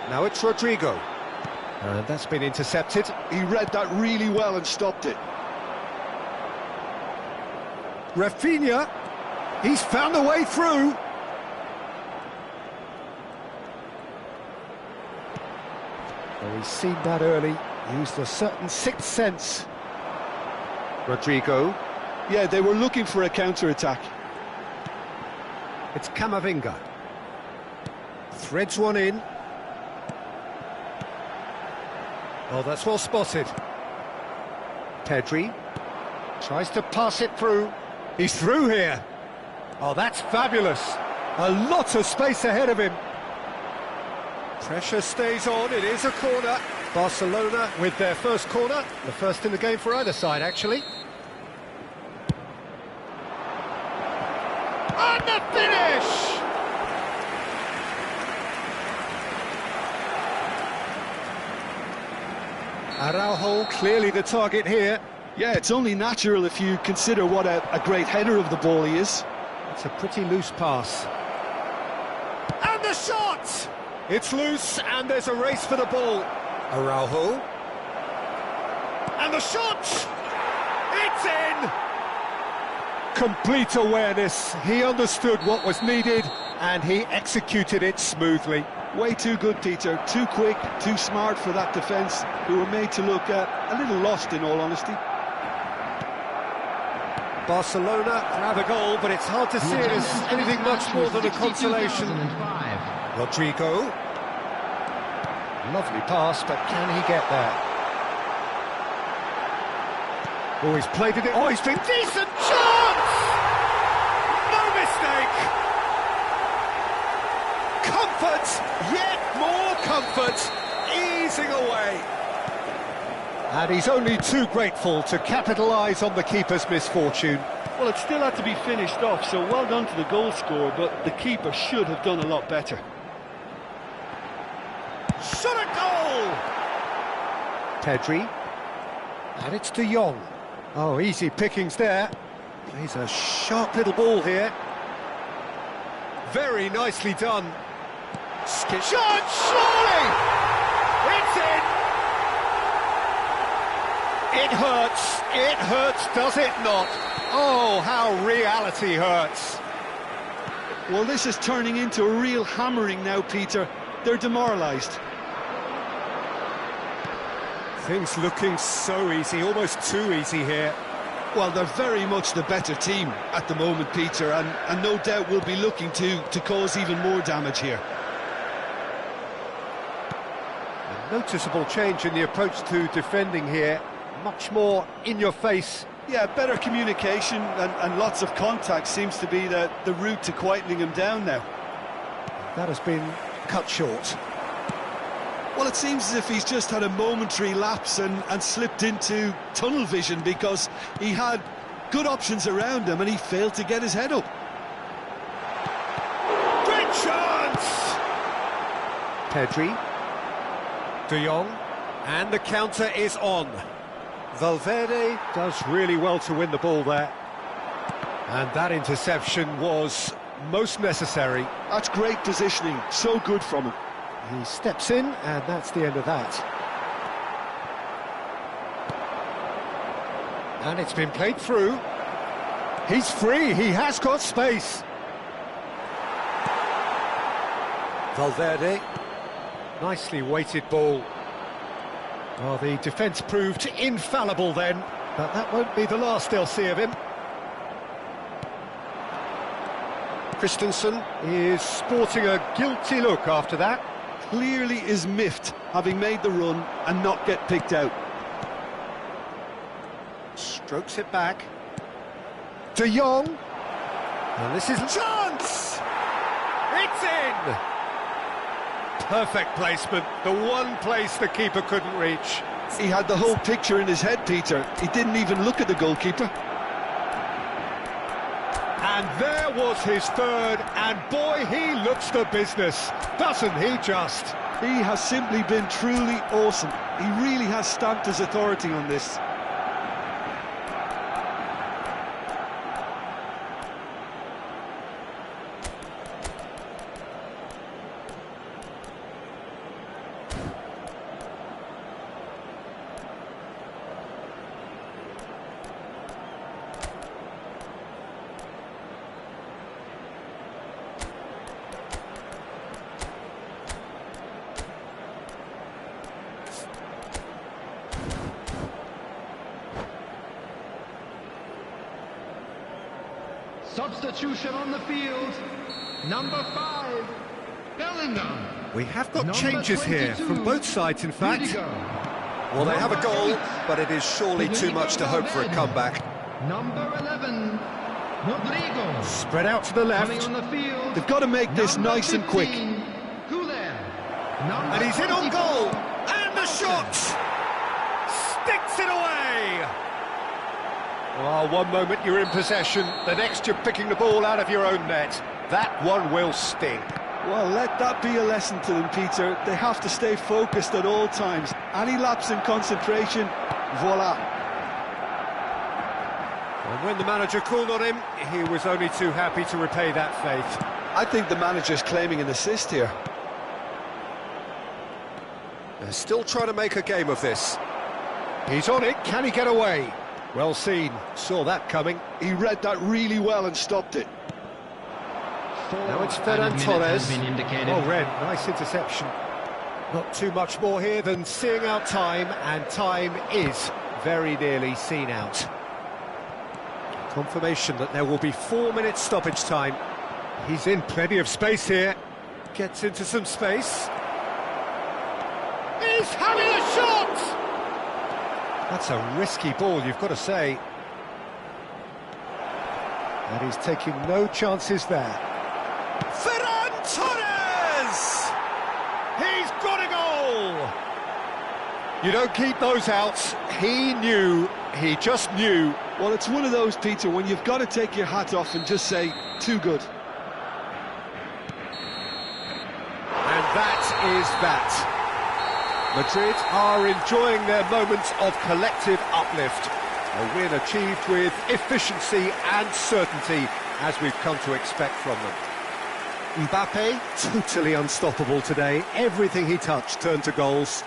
Now it's Rodrigo. And that's been intercepted. He read that really well and stopped it. Rafinha. He's found a way through. Well, he's seen that early. Used a certain sixth sense. Rodrigo. Yeah, they were looking for a counter-attack. It's Camavinga. Threads one in. Oh, that's well spotted. Pedri tries to pass it through. He's through here. Oh, that's fabulous. A lot of space ahead of him. Pressure stays on. It is a corner. Barcelona with their first corner. The first in the game for either side, actually. And the finish! Araujo clearly the target here. Yeah, it's only natural if you consider what a great header of the ball he is. It's a pretty loose pass. And the shot! It's loose, and there's a race for the ball. Araujo. And the shot! It's in! Complete awareness. He understood what was needed, and he executed it smoothly. Way too good, Peter. Too quick, too smart for that defence, who were made to look a little lost, in all honesty. Barcelona grab a goal, but it's hard to see it as anything much more than a consolation. Rodrigo. Lovely pass, but can he get there? Oh, he's played it. Oh, he's been decent chance! No mistake! Comfort, yet more comfort, easing away. And he's only too grateful to capitalise on the keeper's misfortune. Well, it still had to be finished off, so well done to the goal scorer, but the keeper should have done a lot better. Pedri. And it's De Jong. Oh, easy pickings there. Plays a sharp little ball here. Very nicely done. Shot, surely! It's in! It hurts, does it not? Oh, how reality hurts. Well, this is turning into a real hammering now, Peter. They're demoralised. Things looking so easy, almost too easy here. Well, they're very much the better team at the moment, Peter, and no doubt will be looking to cause even more damage here. A noticeable change in the approach to defending here. Much more in your face. Yeah, better communication and lots of contact seems to be the route to quietening him down now. That has been cut short. Well, it seems as if he's just had a momentary lapse and slipped into tunnel vision because he had good options around him and he failed to get his head up. Great chance! Pedri. De Jong. And the counter is on. Valverde does really well to win the ball there. And that interception was most necessary. That's great positioning, so good from him. He steps in, and that's the end of that. And it's been played through. He's free, he has got space. Valverde. Nicely weighted ball. Well, the defence proved infallible then, but that won't be the last they'll see of him. Christensen is sporting a guilty look after that. Clearly is miffed, having made the run and not get picked out. Strokes it back. De Jong. And this is chance! It's in! Perfect placement, the one place the keeper couldn't reach. He had the whole picture in his head, Peter. He didn't even look at the goalkeeper. And there was his third, and boy, he looks the business, doesn't he just? He has simply been truly awesome. He really has stamped his authority on this. Substitution on the field. Number 5, Bellingham. We have got Number changes here 22, from both sides, in fact. Rudiger. Well, they have a Number goal, 8, but it is surely too much to hope for a comeback. Number 11, Rodrigo. Spread out to the Coming left. on the field. They've got to make this Number nice and quick. 15, Güler. Number And he's in on 24, goal. And the shot! Sticks it away! Well, one moment you're in possession, the next you're picking the ball out of your own net. That one will sting. Well, let that be a lesson to them, Peter. They have to stay focused at all times. Any lapse in concentration, voila. And when the manager called on him, he was only too happy to repay that faith. I think the manager's claiming an assist here. They're still trying to make a game of this. He's on it, can he get away? Well seen, saw that coming. He read that really well and stopped it. Now it's Ferran Torres. Oh, Red, nice interception. Not too much more here than seeing out time, and time is very nearly seen out. Confirmation that there will be 4 minutes stoppage time. He's in plenty of space here. Gets into some space. He's having a shot! That's a risky ball, you've got to say. And he's taking no chances there. Ferran Torres! He's got a goal! You don't keep those outs. He knew, he just knew. Well, it's one of those, Peter, when you've got to take your hat off and just say, too good. And that is that. Madrid are enjoying their moments of collective uplift. A win achieved with efficiency and certainty, as we've come to expect from them. Mbappe, totally unstoppable today. Everything he touched turned to goals.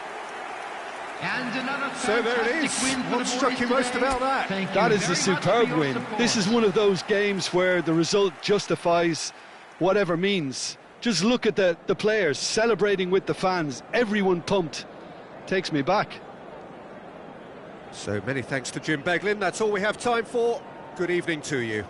And another So there it is. fantastic win for What the struck boys you most today. about that? Thank you That is a very much superb for your win. support. This is one of those games where the result justifies whatever means. Just look at the players celebrating with the fans. Everyone pumped. Takes me back. So many thanks to Jim Beglin. That's all we have time for. Good evening to you.